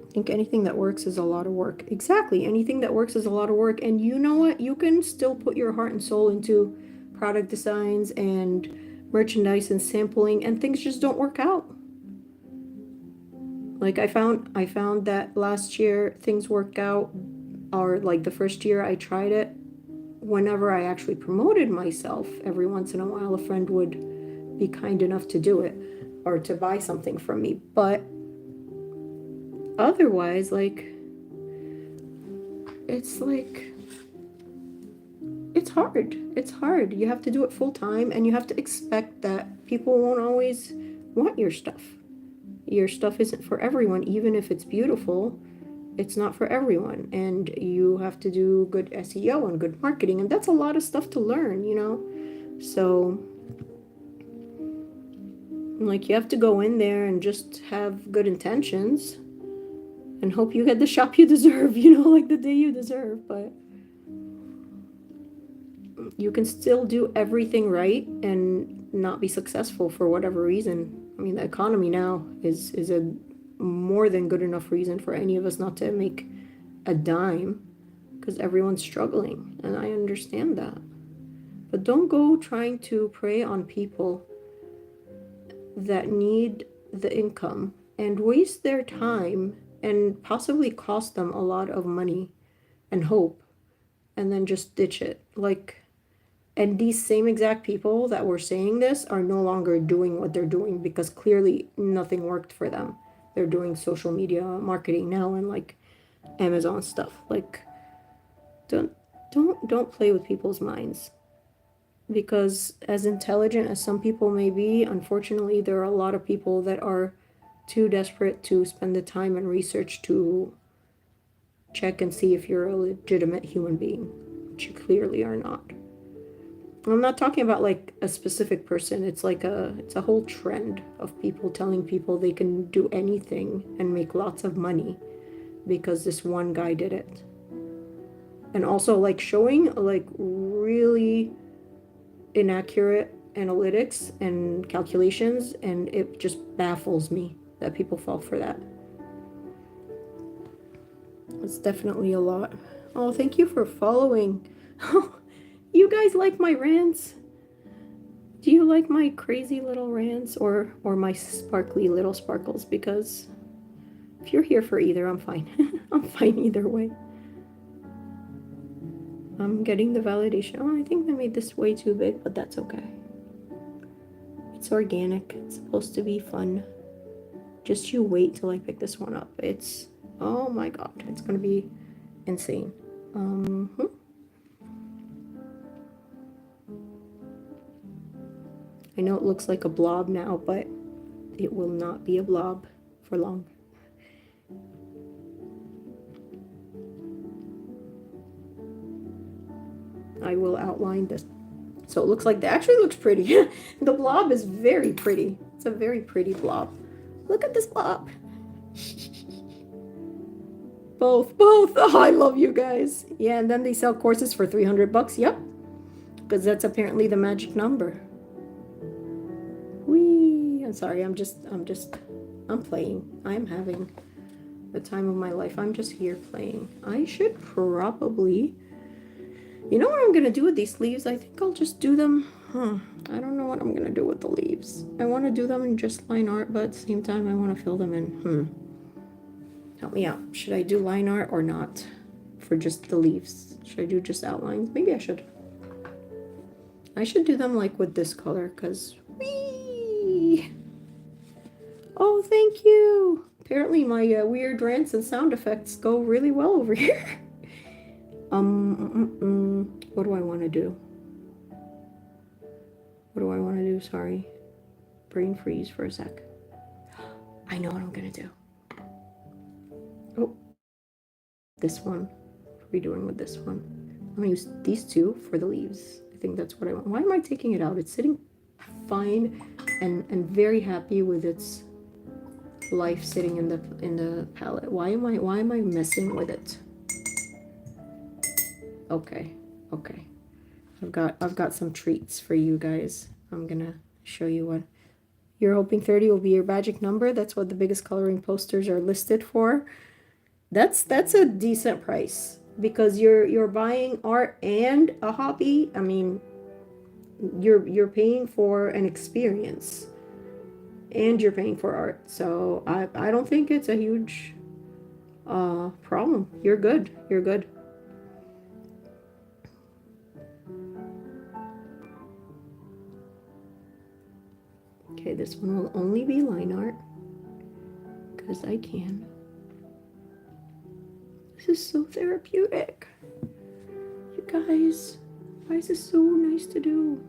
I think anything that works is a lot of work. Exactly, anything that works is a lot of work, and you know what? You can still put your heart and soul into product designs and merchandise and sampling, and things just don't work out. Like I found that last year things worked out, or like the first year I tried it. Whenever I actually promoted myself, every once in a while a friend would be kind enough to do it or to buy something from me. But otherwise, like it's hard. It's hard. You have to do it full time, and you have to expect that people won't always want your stuff. Your stuff isn't for everyone, even if it's beautiful. It's not for everyone, and you have to do good SEO and good marketing, and that's a lot of stuff to learn, you know? So, like, you have to go in there and just have good intentions and hope you get the shop you deserve, you know, like the day you deserve. But you can still do everything right and not be successful for whatever reason. I mean, the economy now is a more than good enough reason for any of us not to make a dime, because everyone's struggling, and I understand that. But don't go trying to prey on people that need the income and waste their time and possibly cost them a lot of money and hope, and then just ditch it. Like, and these same exact people that were saying this are no longer doing what they're doing because clearly nothing worked for them. They're doing social media marketing now and like Amazon stuff. Like, don't play with people's minds, because as intelligent as some people may be, unfortunately there are a lot of people that are too desperate to spend the time and research to check and see if you're a legitimate human being, which you clearly are not. I'm not talking about like a specific person. It's a whole trend of people telling people they can do anything and make lots of money because this one guy did it. And also like showing like really inaccurate analytics and calculations, and it just baffles me that people fall for that. It's definitely a lot. Oh, thank you for following. You guys like my rants? Do you like my crazy little rants or my sparkly little sparkles? Because if you're here for either, I'm fine. I'm fine either way. I'm getting the validation. Oh, I think I made this way too big, but that's okay. It's organic. It's supposed to be fun. Just you wait till I pick this one up. It's, oh my god, it's gonna be insane. I know it looks like a blob now, but it will not be a blob for long. I will outline this. So it looks like that actually looks pretty. The blob is very pretty. It's a very pretty blob. Look at this blob. Both. Oh, I love you guys. Yeah, and then they sell courses for $300. Yep. Because that's apparently the magic number. Whee! I'm sorry, I'm playing. I'm having the time of my life. I'm just here playing. I should probably, you know what I'm gonna do with these leaves? I think I'll just do them. I don't know what I'm gonna do with the leaves. I want to do them in just line art, but at the same time I want to fill them in. Help me out. Should I do line art or not for just the leaves? Should I do just outlines? Maybe I should. I should do them like with this color, because oh, thank you. Apparently my weird rants and sound effects go really well over here. What do I want to do? What do I want to do? Sorry. Brain freeze for a sec. I know what I'm going to do. Oh, this one. What are we doing with this one? I'm going to use these two for the leaves. I think that's what I want. Why am I taking it out? It's sitting fine and very happy with its life sitting in the palette. Why am I messing with it? Okay. I've got some treats for you guys. I'm gonna show you what you're hoping 30 will be your magic number. That's what the biggest coloring posters are listed for. That's a decent price because you're buying art and a hobby. I mean, you're paying for an experience and you're paying for art. So I don't think it's a huge problem. You're good. You're good. Okay, this one will only be line art because I can. This is so therapeutic. You guys, why is this so nice to do?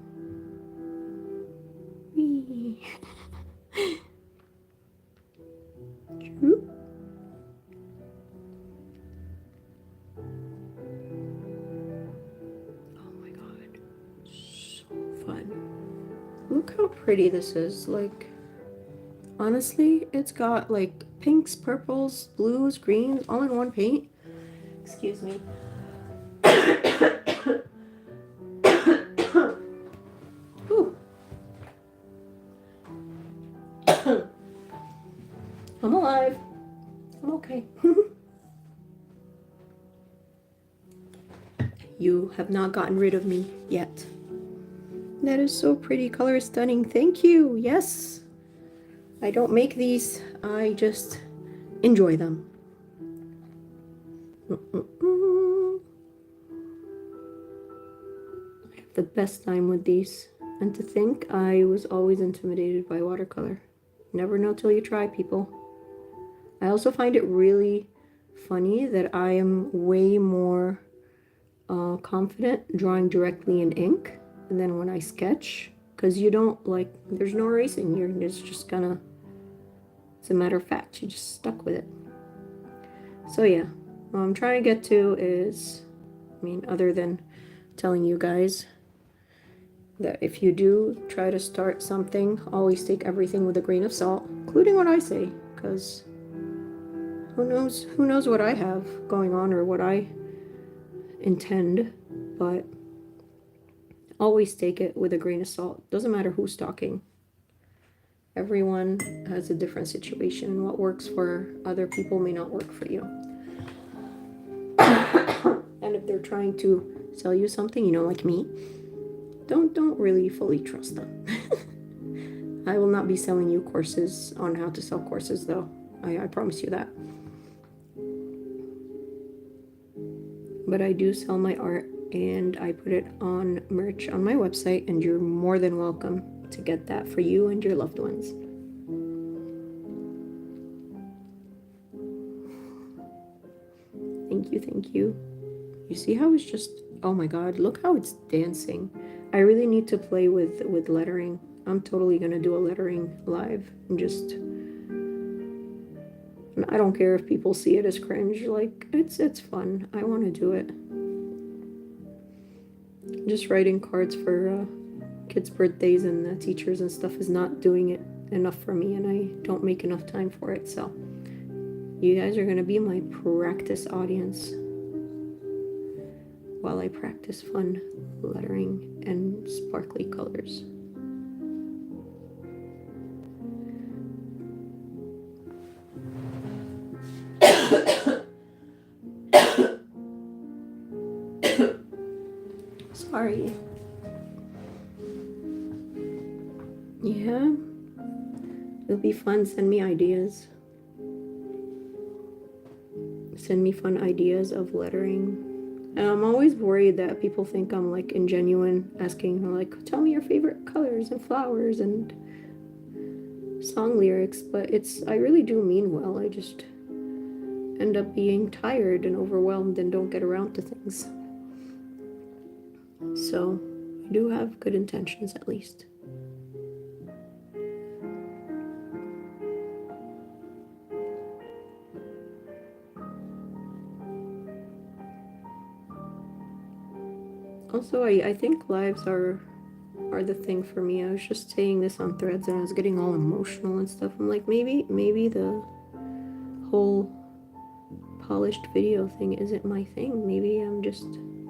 Wee. Oh my god, so fun. Look how pretty this is. Like, honestly, it's got like pinks, purples, blues, greens, all in one paint. Excuse me. I'm alive. I'm okay. You have not gotten rid of me yet. That is so pretty. Color is stunning. Thank you. Yes. I don't make these. I just enjoy them. I have the best time with these. And to think I was always intimidated by watercolor. Never know till you try, people. I also find it really funny that I am way more confident drawing directly in ink than when I sketch, because you don't like, there's no erasing. You're just gonna, as a matter of fact, you just stuck with it. So yeah, what I'm trying to get to is, I mean, other than telling you guys that if you do try to start something, always take everything with a grain of salt, including what I say, because who knows what I have going on or what I intend, but always take it with a grain of salt. Doesn't matter who's talking. Everyone has a different situation. What works for other people may not work for you. And if they're trying to sell you something, you know, like me, don't really fully trust them. I will not be selling you courses on how to sell courses, though. I promise you that. But I do sell my art, and I put it on merch on my website, and you're more than welcome to get that for you and your loved ones. Thank you. You see how it's just, oh my god, look how it's dancing. I really need to play with lettering. I'm totally gonna do a lettering live and just, I don't care if people see it as cringe. Like, it's fun. I want to do it. Just writing cards for kids' birthdays and teachers and stuff is not doing it enough for me, and I don't make enough time for it. So you guys are gonna be my practice audience while I practice fun lettering and sparkly colors. Sorry. Yeah, it'll be fun. Send me ideas. Send me fun ideas of lettering. And I'm always worried that people think I'm like ingenuine, asking like, tell me your favorite colors and flowers and song lyrics, but I really do mean well. I just end up being tired and overwhelmed and don't get around to things. So I do have good intentions, at least. Also, I think lives are the thing for me. I was just saying this on Threads and I was getting all emotional and stuff. I'm like, maybe the whole polished video thing isn't my thing. Maybe I'm just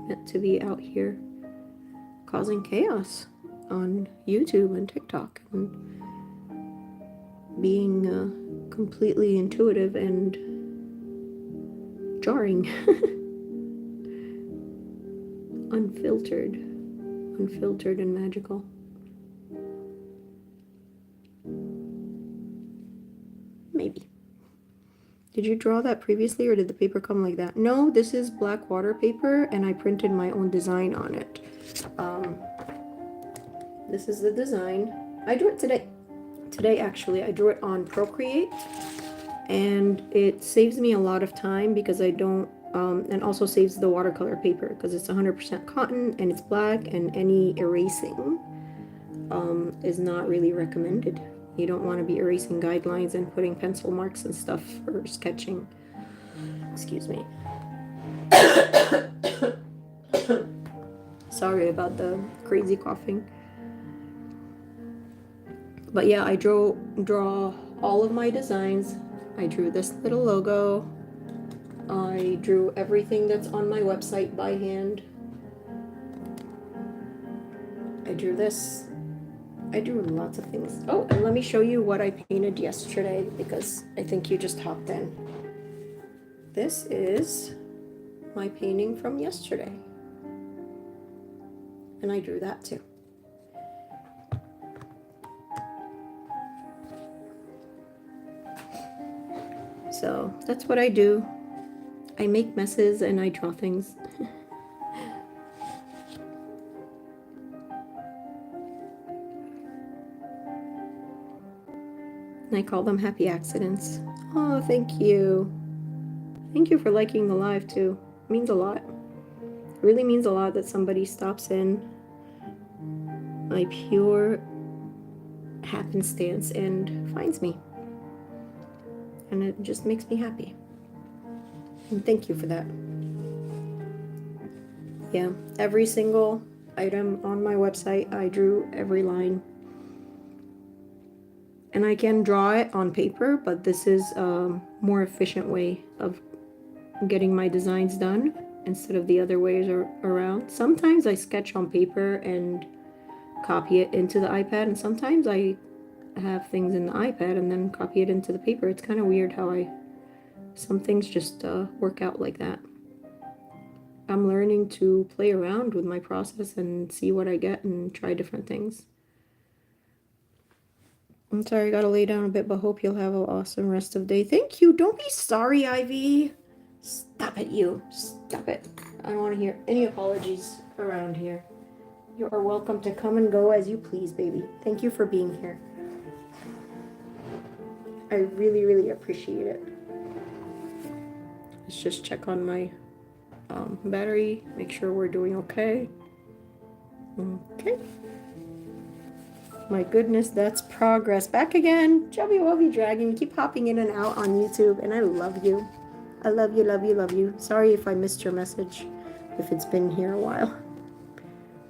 meant to be out here causing chaos on YouTube and TikTok and being completely intuitive and jarring. unfiltered and magical. Maybe. Did you draw that previously or did the paper come like that? No, this is black water paper and I printed my own design on it. This is the design. I drew it today. Today, actually, I drew it on Procreate and it saves me a lot of time because I don't, and also saves the watercolor paper because it's 100% cotton and it's black, and any erasing is not really recommended. You don't want to be erasing guidelines and putting pencil marks and stuff for sketching. Excuse me. Sorry about the crazy coughing. But yeah, I draw all of my designs. I drew this little logo. I drew everything that's on my website by hand. I drew this. I drew lots of things. Oh, and let me show you what I painted yesterday because I think you just hopped in. This is my painting from yesterday. And I drew that too. So that's what I do. I make messes and I draw things. And I call them happy accidents. Oh, thank you. Thank you for liking the live too. It means a lot. It really means a lot that somebody stops in by pure happenstance and finds me. And it just makes me happy. And thank you for that. Yeah, every single item on my website, I drew every line. And I can draw it on paper, but this is a more efficient way of getting my designs done instead of the other ways around. Sometimes I sketch on paper and copy it into the iPad, and sometimes I have things in the iPad and then copy it into the paper. It's kind of weird how some things just work out like that. I'm learning to play around with my process and see what I get and try different things. I'm sorry, I gotta lay down a bit, but hope you'll have an awesome rest of the day. Thank you. Don't be sorry, Ivy. Stop it, you. Stop it. I don't want to hear any apologies around here. You are welcome to come and go as you please, baby. Thank you for being here. I really, really appreciate it. Let's just check on my battery, make sure we're doing okay. Okay. My goodness, that's progress. Back again. Chubby Wubby Dragon. Keep hopping in and out on YouTube, and I love you. I love you, love you, love you. Sorry if I missed your message, if it's been here a while.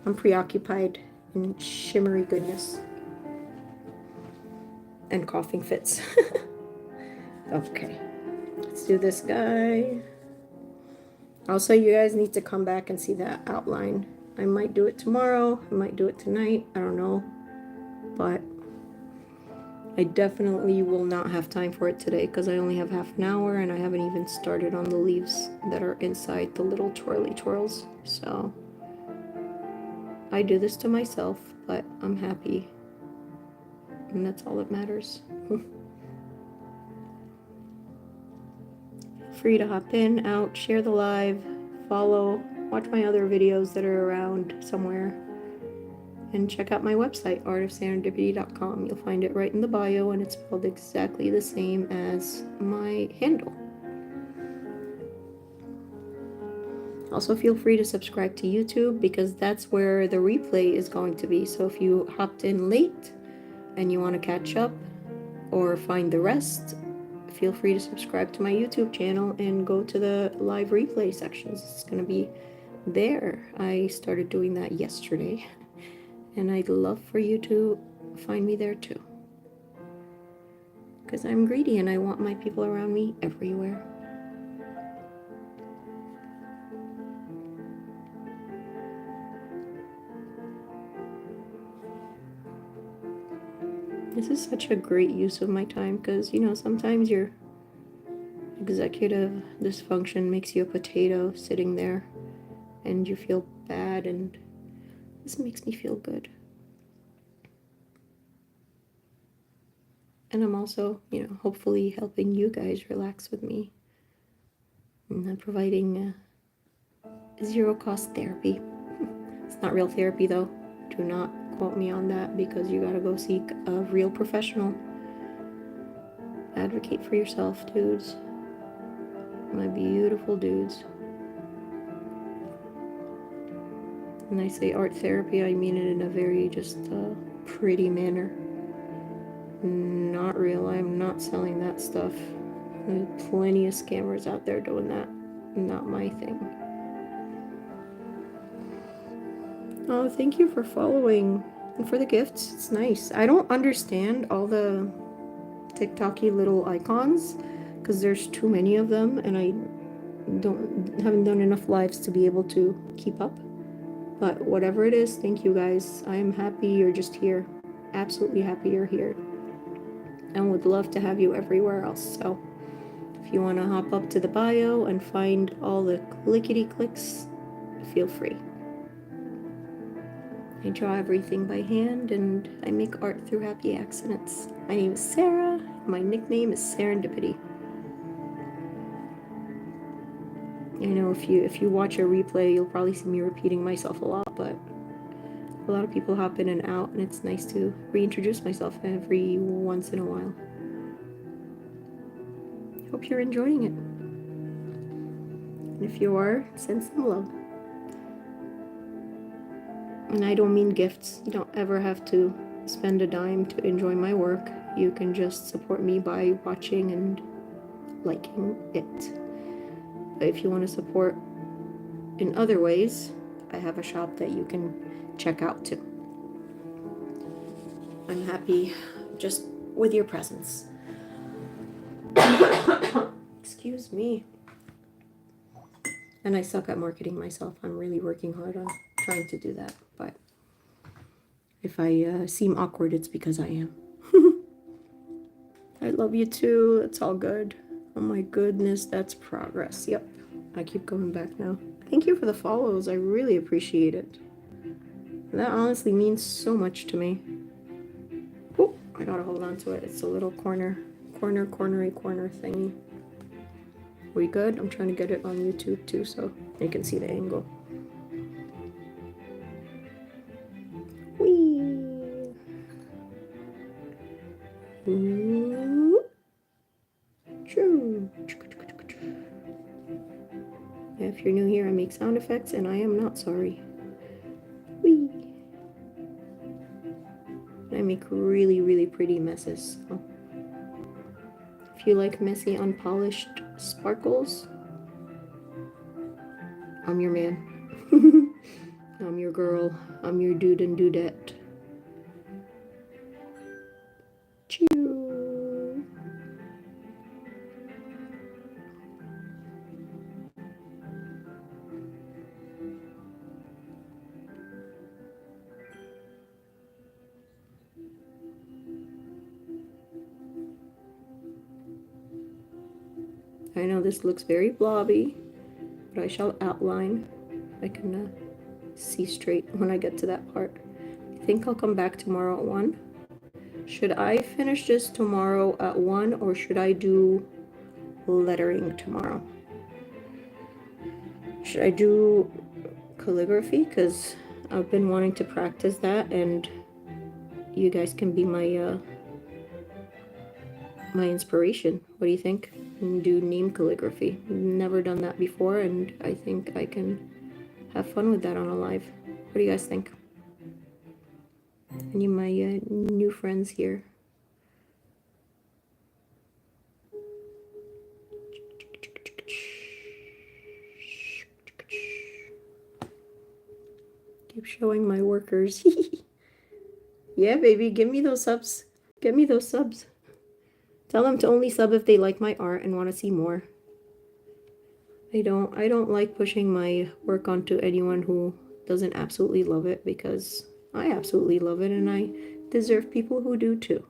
I'm preoccupied in shimmery goodness. And coughing fits. Okay. Let's do this guy. Also, you guys need to come back and see that outline. I might do it tomorrow. I might do it tonight. I don't know. But I definitely will not have time for it today because I only have half an hour and I haven't even started on the leaves that are inside the little twirly twirls. So I do this to myself, but I'm happy. And that's all that matters. Free to hop in, out, share the live, follow, watch my other videos that are around somewhere. And check out my website, artofserendipity.com. You'll find it right in the bio, and it's spelled exactly the same as my handle. Also, feel free to subscribe to YouTube because that's where the replay is going to be. So if you hopped in late and you want to catch up or find the rest, feel free to subscribe to my YouTube channel and go to the live replay sections. It's going to be there. I started doing that yesterday, and I'd love for you to find me there too, because I'm greedy and I want my people around me everywhere. This is such a great use of my time because, you know, sometimes your executive dysfunction makes you a potato sitting there and you feel bad, and this makes me feel good. And I'm also, you know, hopefully helping you guys relax with me and providing zero cost therapy. It's not real therapy though. Do not quote me on that because you gotta go seek a real professional. Advocate for yourself, dudes. My beautiful dudes. When I say art therapy, I mean it in a very just pretty manner. Not real. I'm not selling that stuff. There's plenty of scammers out there doing that. Not my thing. Oh, thank you for following and for the gifts. It's nice. I don't understand all the TikToky little icons because there's too many of them, and I haven't done enough lives to be able to keep up. But whatever it is, thank you guys. I am happy you're just here. Absolutely happy you're here. And would love to have you everywhere else. So if you want to hop up to the bio and find all the clickety clicks, feel free. I draw everything by hand and I make art through happy accidents. My name is Sarah. My nickname is Serendipity. I know if you watch a replay, you'll probably see me repeating myself a lot, but a lot of people hop in and out, and it's nice to reintroduce myself every once in a while. Hope you're enjoying it. And if you are, send some love. And I don't mean gifts. You don't ever have to spend a dime to enjoy my work. You can just support me by watching and liking it. But if you want to support in other ways, I have a shop that you can check out too. I'm happy just with your presence. Excuse me. And I suck at marketing myself. I'm really working hard on trying to do that. But if I seem awkward, it's because I am. I love you too. It's all good. Oh my goodness, that's progress. Yep. I keep going back now. Thank you for the follows. I really appreciate it. That honestly means so much to me. Oh, I gotta hold on to it. It's a little cornery corner thingy. We good? I'm trying to get it on YouTube too so you can see the angle. Whee! Ooh. Choo. If you're new here, I make sound effects and I am not sorry. Whee! I make really pretty messes. So if you like messy, unpolished sparkles, I'm your man. I'm your girl. I'm your dude and dudette. Chew. I know this looks very blobby, but I shall outline. I can see straight when I get to that part. I think I'll come back tomorrow at 1. Should I finish this tomorrow at 1 or should I do lettering tomorrow? Should I do calligraphy? Because I've been wanting to practice that, and you guys can be my my inspiration. What do you think? and do name calligraphy. Never done that before, and I think I can have fun with that on a live. What do you guys think? Any of my new friends here? Keep showing my workers. Yeah, baby, give me those subs. Get me those subs. Tell them to only sub if they like my art and want to see more. I don't like pushing my work onto anyone who doesn't absolutely love it, because I absolutely love it and I deserve people who do too.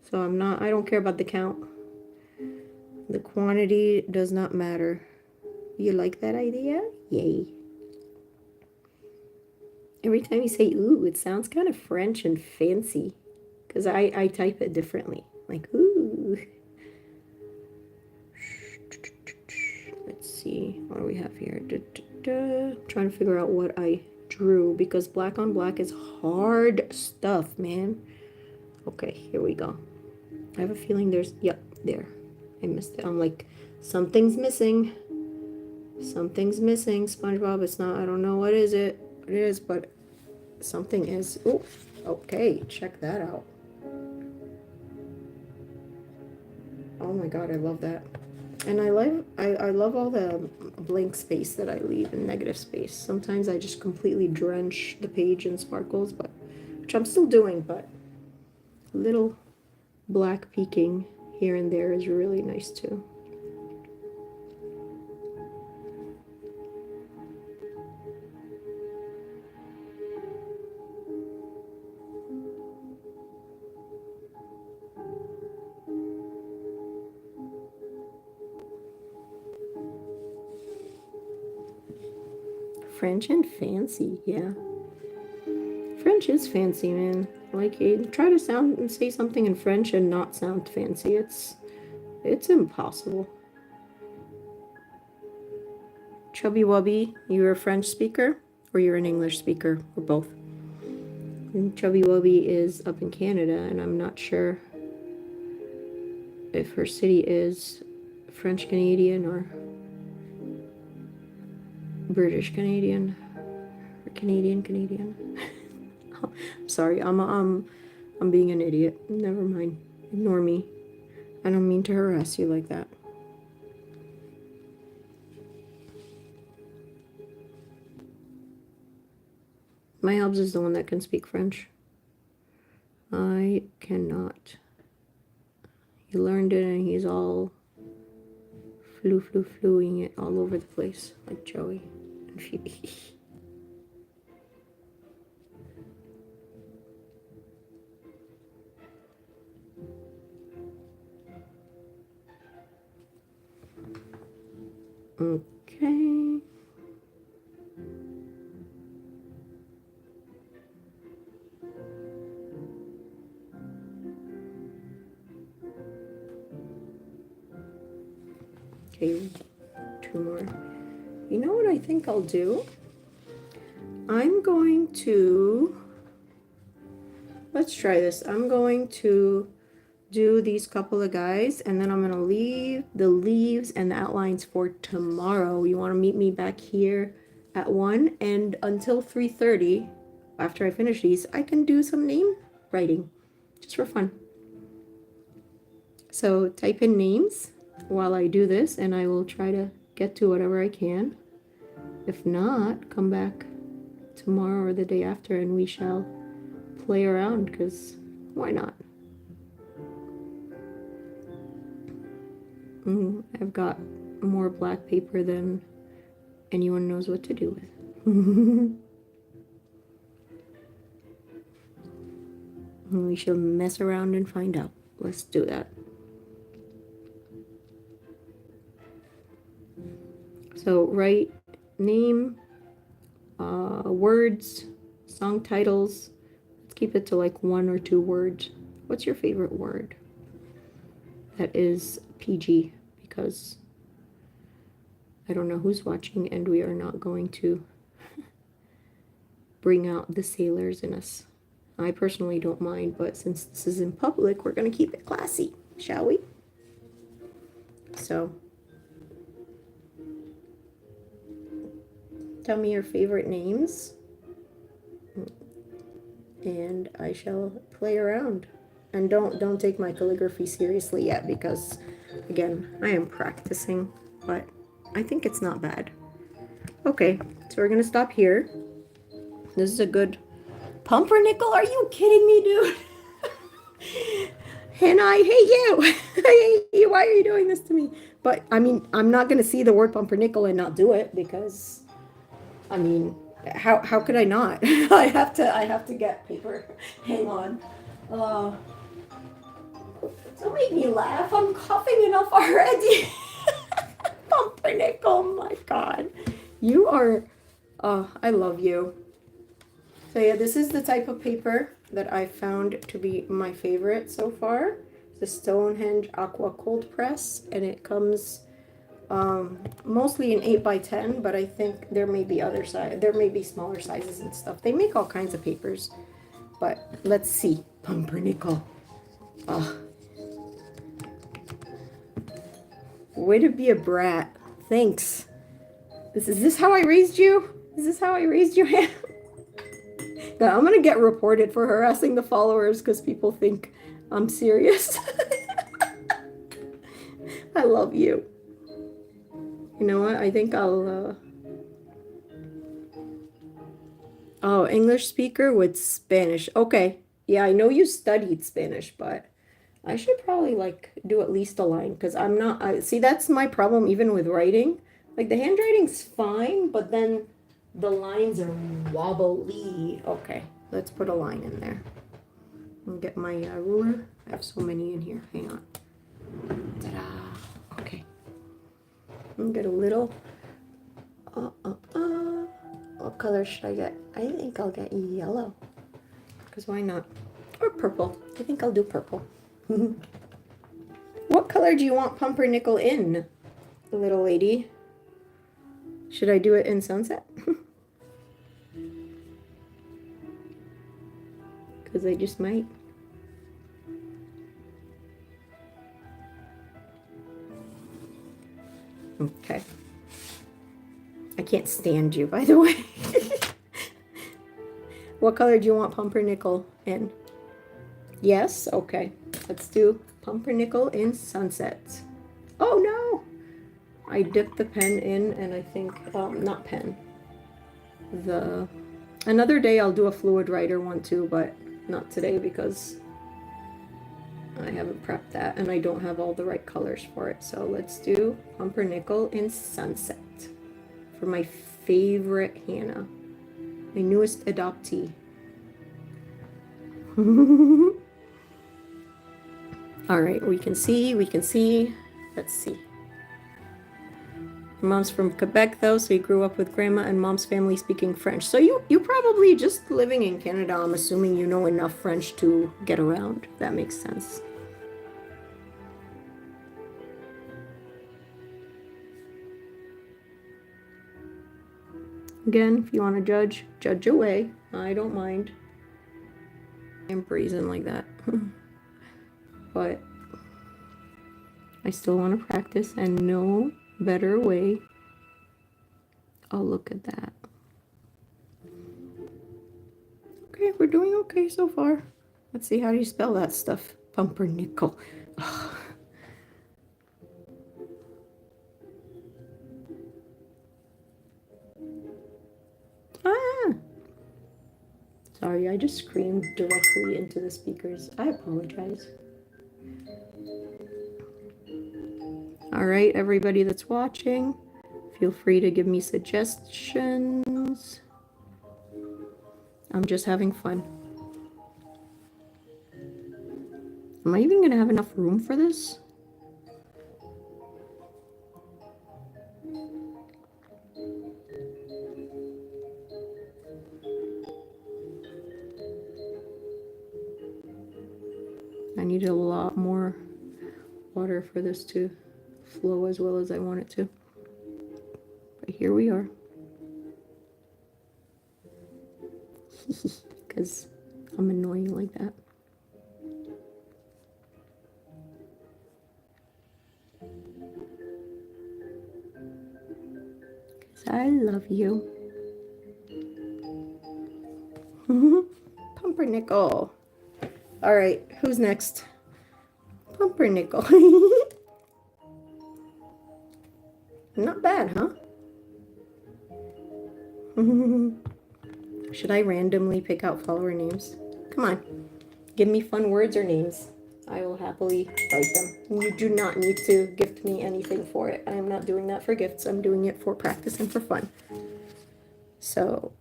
So I don't care about the count. The quantity does not matter. You like that idea? Yay. Every time you say ooh, it sounds kind of French and fancy, because I type it differently. Like ooh. Let's see, what do we have here? I'm trying to figure out what I drew, because black on black is hard stuff, man. Okay, here we go. I have a feeling yep, there. I missed it. I'm like, something's missing. Something's missing, SpongeBob. It's not, I don't know what it is, but something is. Oh, okay, check that out. Oh my god, I love that. And I love all the blank space that I leave in negative space. Sometimes I just completely drench the page in sparkles, which I'm still doing, but a little black peeking here and there is really nice too. French and fancy, yeah. French is fancy, man. Like, you try to say something in French and not sound fancy. It's impossible. Chubby Wubby, you're a French speaker or you're an English speaker, or both? And Chubby Wubby is up in Canada, and I'm not sure if her city is French Canadian or British Canadian or Canadian. I'm sorry, I'm being an idiot. Never mind. Ignore me. I don't mean to harass you like that. My Hobbs is the one that can speak French. I cannot. He learned it and he's all fluing it all over the place like Joey and Phoebe. Okay. Okay, 2 more. You know what I think I'll do? I'm going to, let's try this. I'm going to do these couple of guys, and then I'm going to leave the leaves and the outlines for tomorrow. You want to meet me back here at 1, and until 3:30, after I finish these, I can do some name writing, just for fun. So type in names while I do this, and I will try to get to whatever I can. If not, come back tomorrow or the day after and we shall play around, because why not? I've got more black paper than anyone knows what to do with. We shall mess around and find out. Let's do that. So write name, words, song titles. Let's keep it to like 1 or 2 words. What's your favorite word? That is PG, because I don't know who's watching and we are not going to bring out the sailors in us. I personally don't mind, but since this is in public, we're going to keep it classy, shall we? So tell me your favorite names and I shall play around. And don't take my calligraphy seriously yet because again, I am practicing, but I think it's not bad. Okay, so we're gonna stop here. This is a good pumpernickel. Are you kidding me, dude? And I hate you. I hate you. Why are you doing this to me? But I mean, I'm not gonna see the word pumpernickel and not do it because I mean, how could I not? I have to get paper. Hang on. Don't make me laugh. I'm coughing enough already. Pumpernickel, my God. You are, I love you. So yeah, this is the type of paper that I found to be my favorite so far. The Stonehenge Aqua Cold Press, and it comes mostly in 8x10, but I think there may be other size. There may be smaller sizes and stuff. They make all kinds of papers, but let's see. Pumpernickel. Oh, way to be a brat. Thanks. Is this how I raised you? Is this how I raised you? I'm gonna get reported for harassing the followers because people think I'm serious. I love you. You know what? I think I'll. Oh, English speaker with Spanish. Okay. Yeah, I know you studied Spanish, but I should probably like do at least a line because I'm not. See, that's my problem even with writing. Like the handwriting's fine, but then the lines are wobbly. Okay, let's put a line in there. I'll get my ruler. I have so many in here. Hang on. Ta-da. Okay. I'll get a little. What color should I get? I think I'll get yellow. Because why not? Or purple. I think I'll do purple. What color do you want pumpernickel in, little lady? Should I do it in sunset? Because I just might. Okay. I can't stand you, by the way. What color do you want pumpernickel in? Yes? Okay. Let's do pumpernickel in sunset. Oh no! I dipped the pen in and I think, not pen. Another day I'll do a fluid writer one too, but not today because I haven't prepped that and I don't have all the right colors for it. So let's do pumpernickel in sunset for my favorite Hannah, my newest adoptee. All right, we can see. Let's see. Mom's from Quebec though, so you grew up with grandma and mom's family speaking French. So you probably just living in Canada, I'm assuming you know enough French to get around. That makes sense. Again, if you want to judge away. I don't mind. I'm breezing like that. But I still want to practice and no better way. Oh, look at that. Okay, we're doing okay so far. Let's see, how do you spell that stuff? Pumpernickel. Oh. Ah! Sorry, I just screamed directly into the speakers. I apologize. All right, everybody that's watching, feel free to give me suggestions. I'm just having fun. Am I even gonna have enough room for this? I need a lot more water for this to flow as well as I want it to. But here we are. Because I'm annoying like that. I love you. Pumpernickel. All right, who's next? Pumpernickel. Not bad, huh? Should I randomly pick out follower names? Come on, give me fun words or names. I will happily write them. You do not need to gift me anything for it. I am not doing that for gifts. I'm doing it for practice and for fun. So,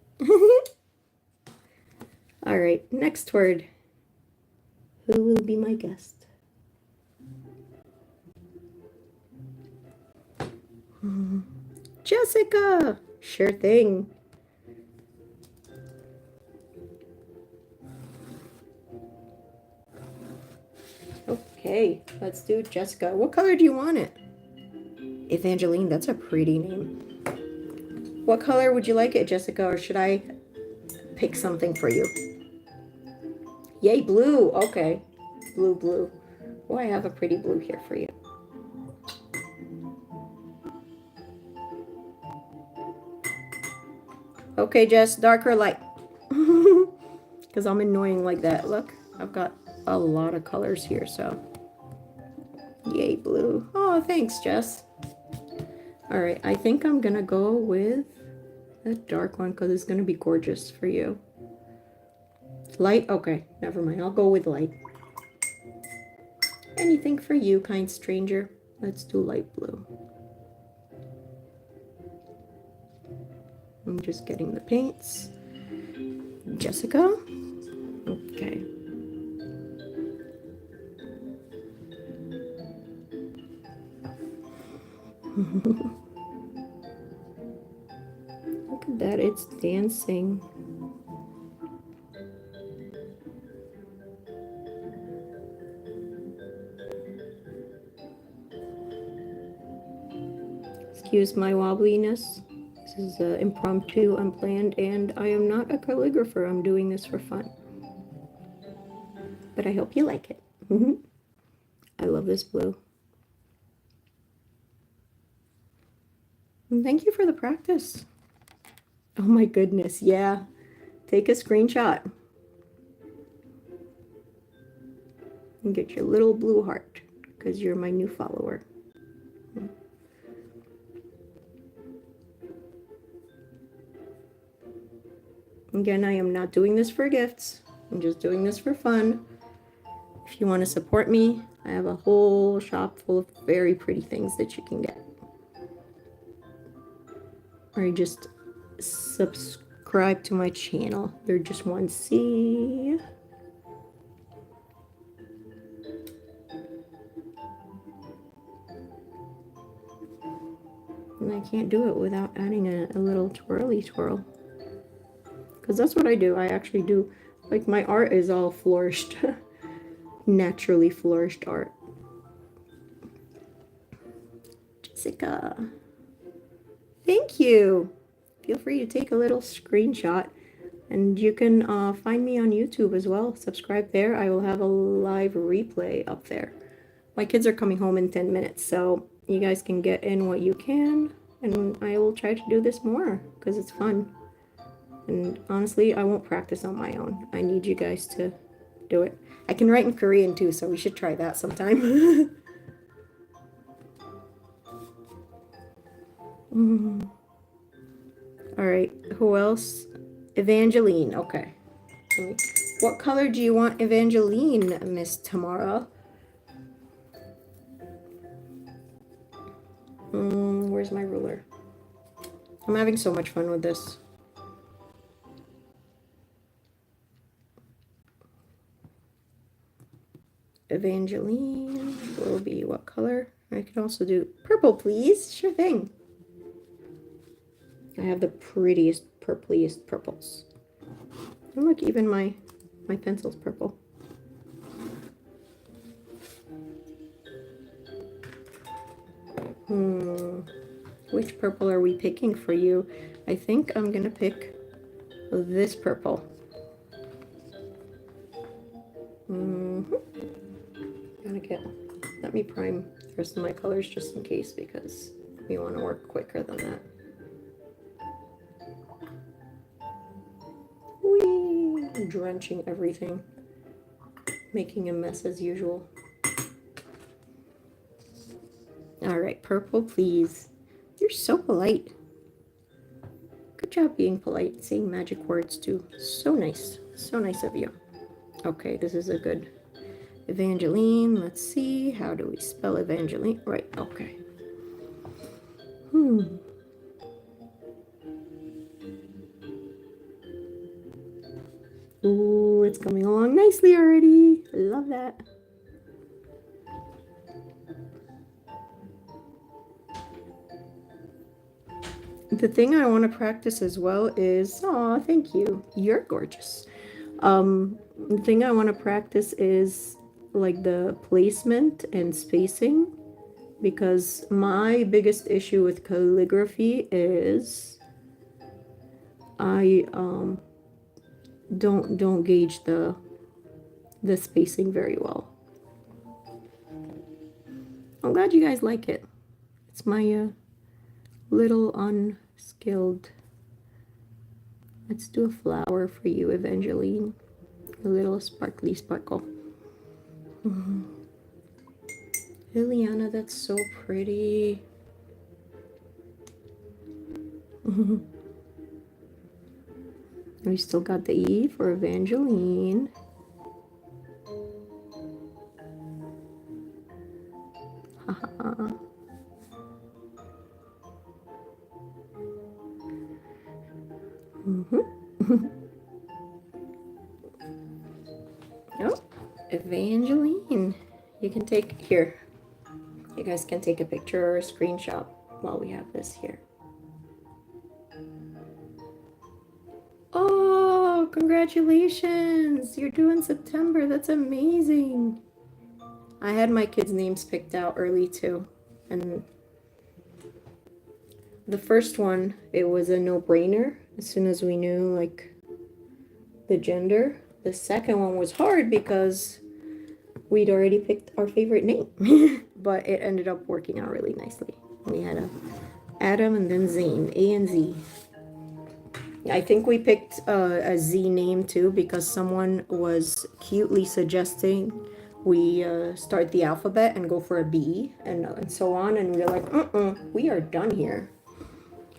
all right, next word. Who will be my guest? Jessica! Sure thing. Okay, let's do Jessica. What color do you want it? Evangeline, that's a pretty name. What color would you like it, Jessica, or should I pick something for you? Yay, blue. Okay. Blue, blue. Oh, I have a pretty blue here for you. Okay, Jess, dark or light? Because I'm annoying like that. Look, I've got a lot of colors here, so. Yay, blue. Oh, thanks, Jess. All right, I think I'm going to go with a dark one because it's going to be gorgeous for you. Light? Okay, never mind. I'll go with light. Anything for you, kind stranger. Let's do light blue. I'm just getting the paints. Jessica? Okay. Look at that, it's dancing. Excuse my wobbliness. This is impromptu, unplanned, and I am not a calligrapher. I'm doing this for fun. But I hope you like it. I love this blue. And thank you for the practice. Oh my goodness, yeah. Take a screenshot. And get your little blue heart, because you're my new follower. Again, I am not doing this for gifts. I'm just doing this for fun. If you want to support me, I have a whole shop full of very pretty things that you can get. Or you just subscribe to my channel. They're just 1C. And I can't do it without adding a little twirly twirl. Because that's what I do. I actually do, like, my art is all flourished. Naturally flourished art. Jessica. Thank you. Feel free to take a little screenshot. And you can find me on YouTube as well. Subscribe there. I will have a live replay up there. My kids are coming home in 10 minutes, so you guys can get in what you can. And I will try to do this more because it's fun. And honestly, I won't practice on my own. I need you guys to do it. I can write in Korean too, so we should try that sometime. All right, who else? Evangeline, okay. What color do you want Evangeline, Miss Tamara? Where's my ruler? I'm having so much fun with this. Evangeline will be what color? I could also do purple, please. Sure thing. I have the prettiest, purpliest purples. And look, even my pencil's purple. Which purple are we picking for you? I think I'm gonna pick this purple. Let me prime the rest of my colors just in case, because we want to work quicker than that. drenching everything, making a mess as usual. All right, purple, please. You're so polite. Good job being polite, saying magic words too. So nice. So nice of you. Okay, this is a good Evangeline. Let's see. How do we spell Evangeline? Right, okay. Ooh, it's coming along nicely already. I love that. The thing I want to practice as well is, oh, thank you. You're gorgeous. The thing I want to practice is like the placement and spacing, because my biggest issue with calligraphy is I don't gauge the spacing very well. I'm glad you guys like it. It's my little unskilled. Let's do a flower for you, Evangeline. A little sparkly sparkle. Liliana, that's so pretty. We still got the E for Evangeline. Haha. Oh, Evangeline. You can take, here. You guys can take a picture or a screenshot while we have this here. Oh, congratulations. You're due in September. That's amazing. I had my kids' names picked out early too. And the first one, it was a no-brainer as soon as we knew like the gender. The second one was hard because we'd already picked our favorite name, but it ended up working out really nicely. We had a Adam and then Zane, A and Z. I think we picked a Z name too because someone was cutely suggesting we start the alphabet and go for a B and so on, and we were like, we are done here.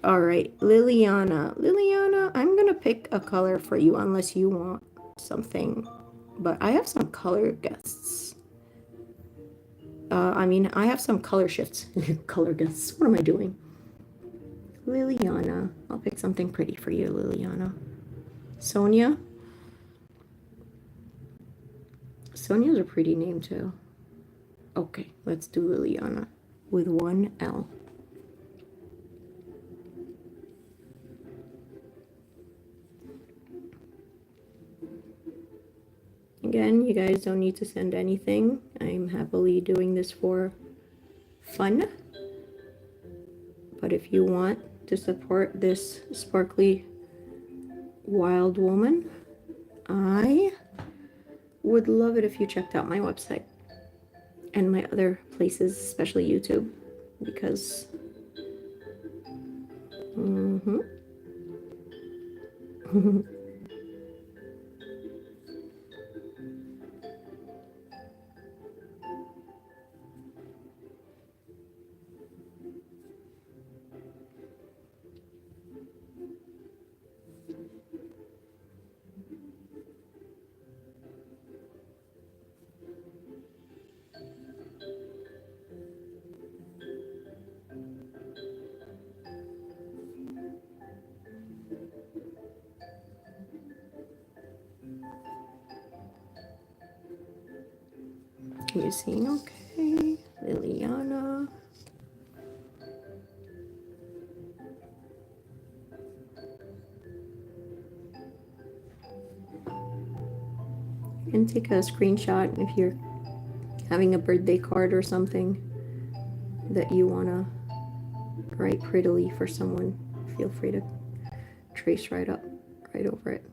All right, Liliana. Liliana, I'm gonna pick a color for you unless you want something, but I have some color guests. I have some color shifts. Color guests. What am I doing? Liliana. I'll pick something pretty for you, Liliana. Sonia. Sonia's a pretty name too. Okay, let's do Liliana with one L. Again, you guys don't need to send anything. I'm happily doing this for fun. But if you want to support this sparkly wild woman, I would love it if you checked out my website and my other places, especially YouTube, because you seeing okay, Liliana? You can take a screenshot if you're having a birthday card or something that you want to write prettily for someone. Feel free to trace right over it.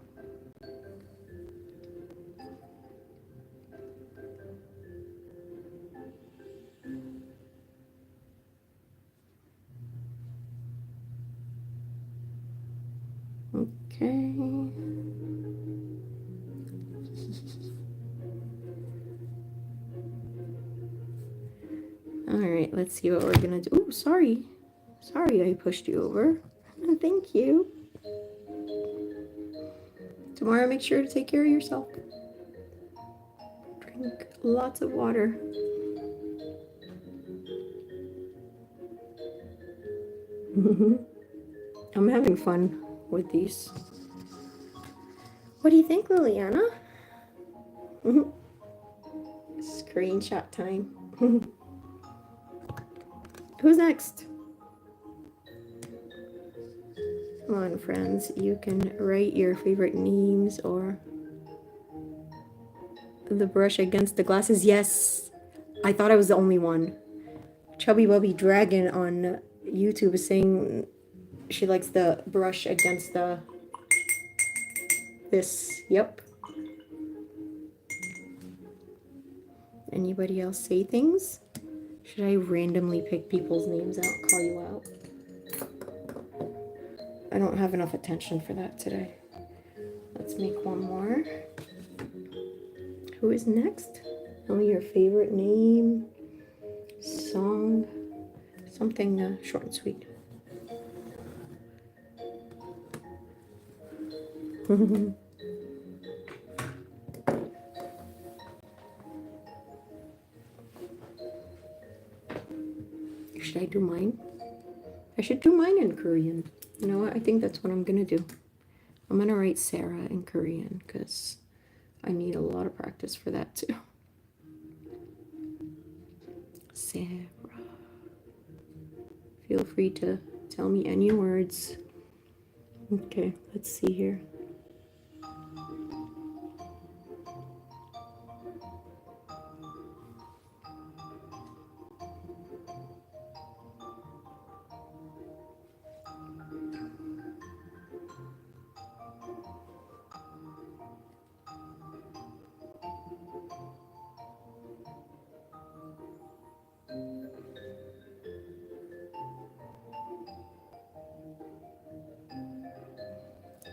Okay. Alright, let's see what we're gonna do. Oh, sorry. Sorry I pushed you over. Thank you. Tomorrow, make sure to take care of yourself. Drink lots of water. I'm having fun with these. What do you think, Liliana? Screenshot time. Who's next? Come on, friends. You can write your favorite names or the brush against the glasses. Yes, I thought I was the only one. Chubby Bubby Dragon on YouTube is saying she likes the brush against this. Yep. Anybody else say things? Should I randomly pick people's names out, call you out? I don't have enough attention for that today. Let's make one more. Who is next? Tell me your favorite name, song, something short and sweet. Should I do mine? I should do mine in Korean. You know what? I think that's what I'm gonna do. I'm gonna write Sarah in Korean because I need a lot of practice for that too. Sarah. Feel free to tell me any words. Okay, let's see here.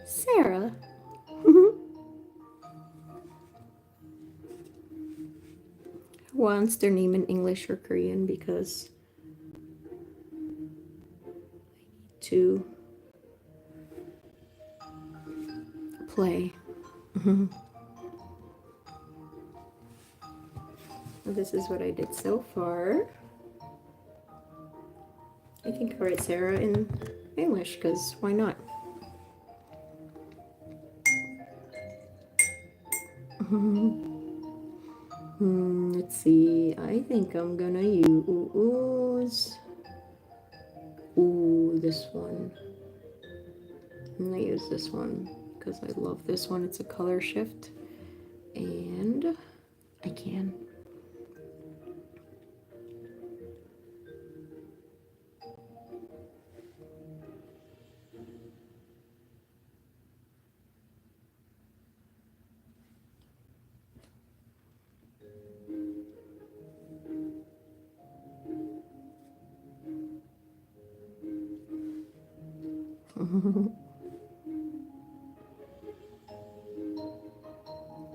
Sarah. Who wants their name in English or Korean because I need to play. This is what I did so far. I think I'll write Sarah in English because why not? Let's see. I think I'm gonna use this one. I'm gonna use this one because I love this one. It's a color shift, and I can.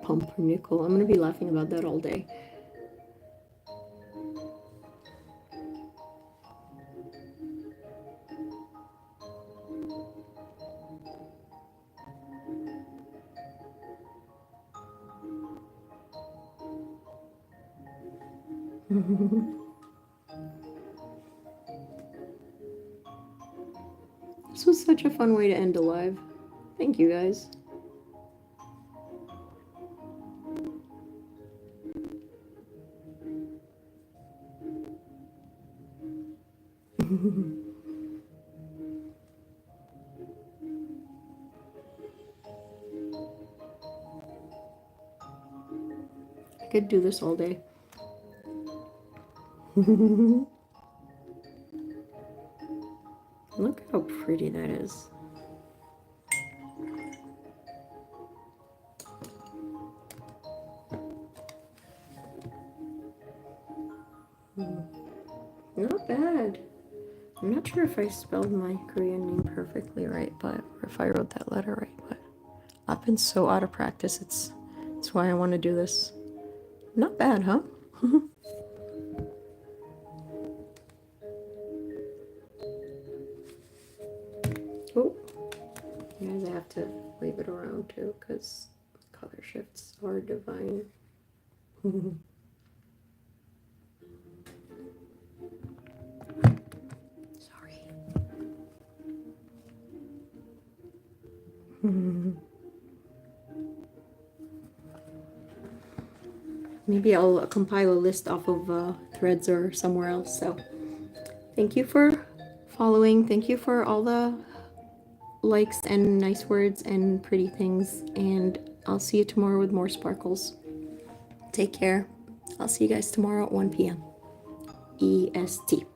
Pumpernickel. I'm gonna be laughing about that all day. This was such a fun way to end a live. Thank you guys. I could do this all day. Look how pretty that is. Not bad. I'm not sure if I spelled my Korean name perfectly right, but or if I wrote that letter right, but I've been so out of practice. It's why I want to do this. Not bad, huh? had to wave it around too because color shifts are divine. Sorry. Maybe I'll compile a list off of Threads or somewhere else. So thank you for following. Thank you for all the likes and nice words and pretty things. And I'll see you tomorrow with more sparkles. Take care. I'll see you guys tomorrow at 1 p.m. EST.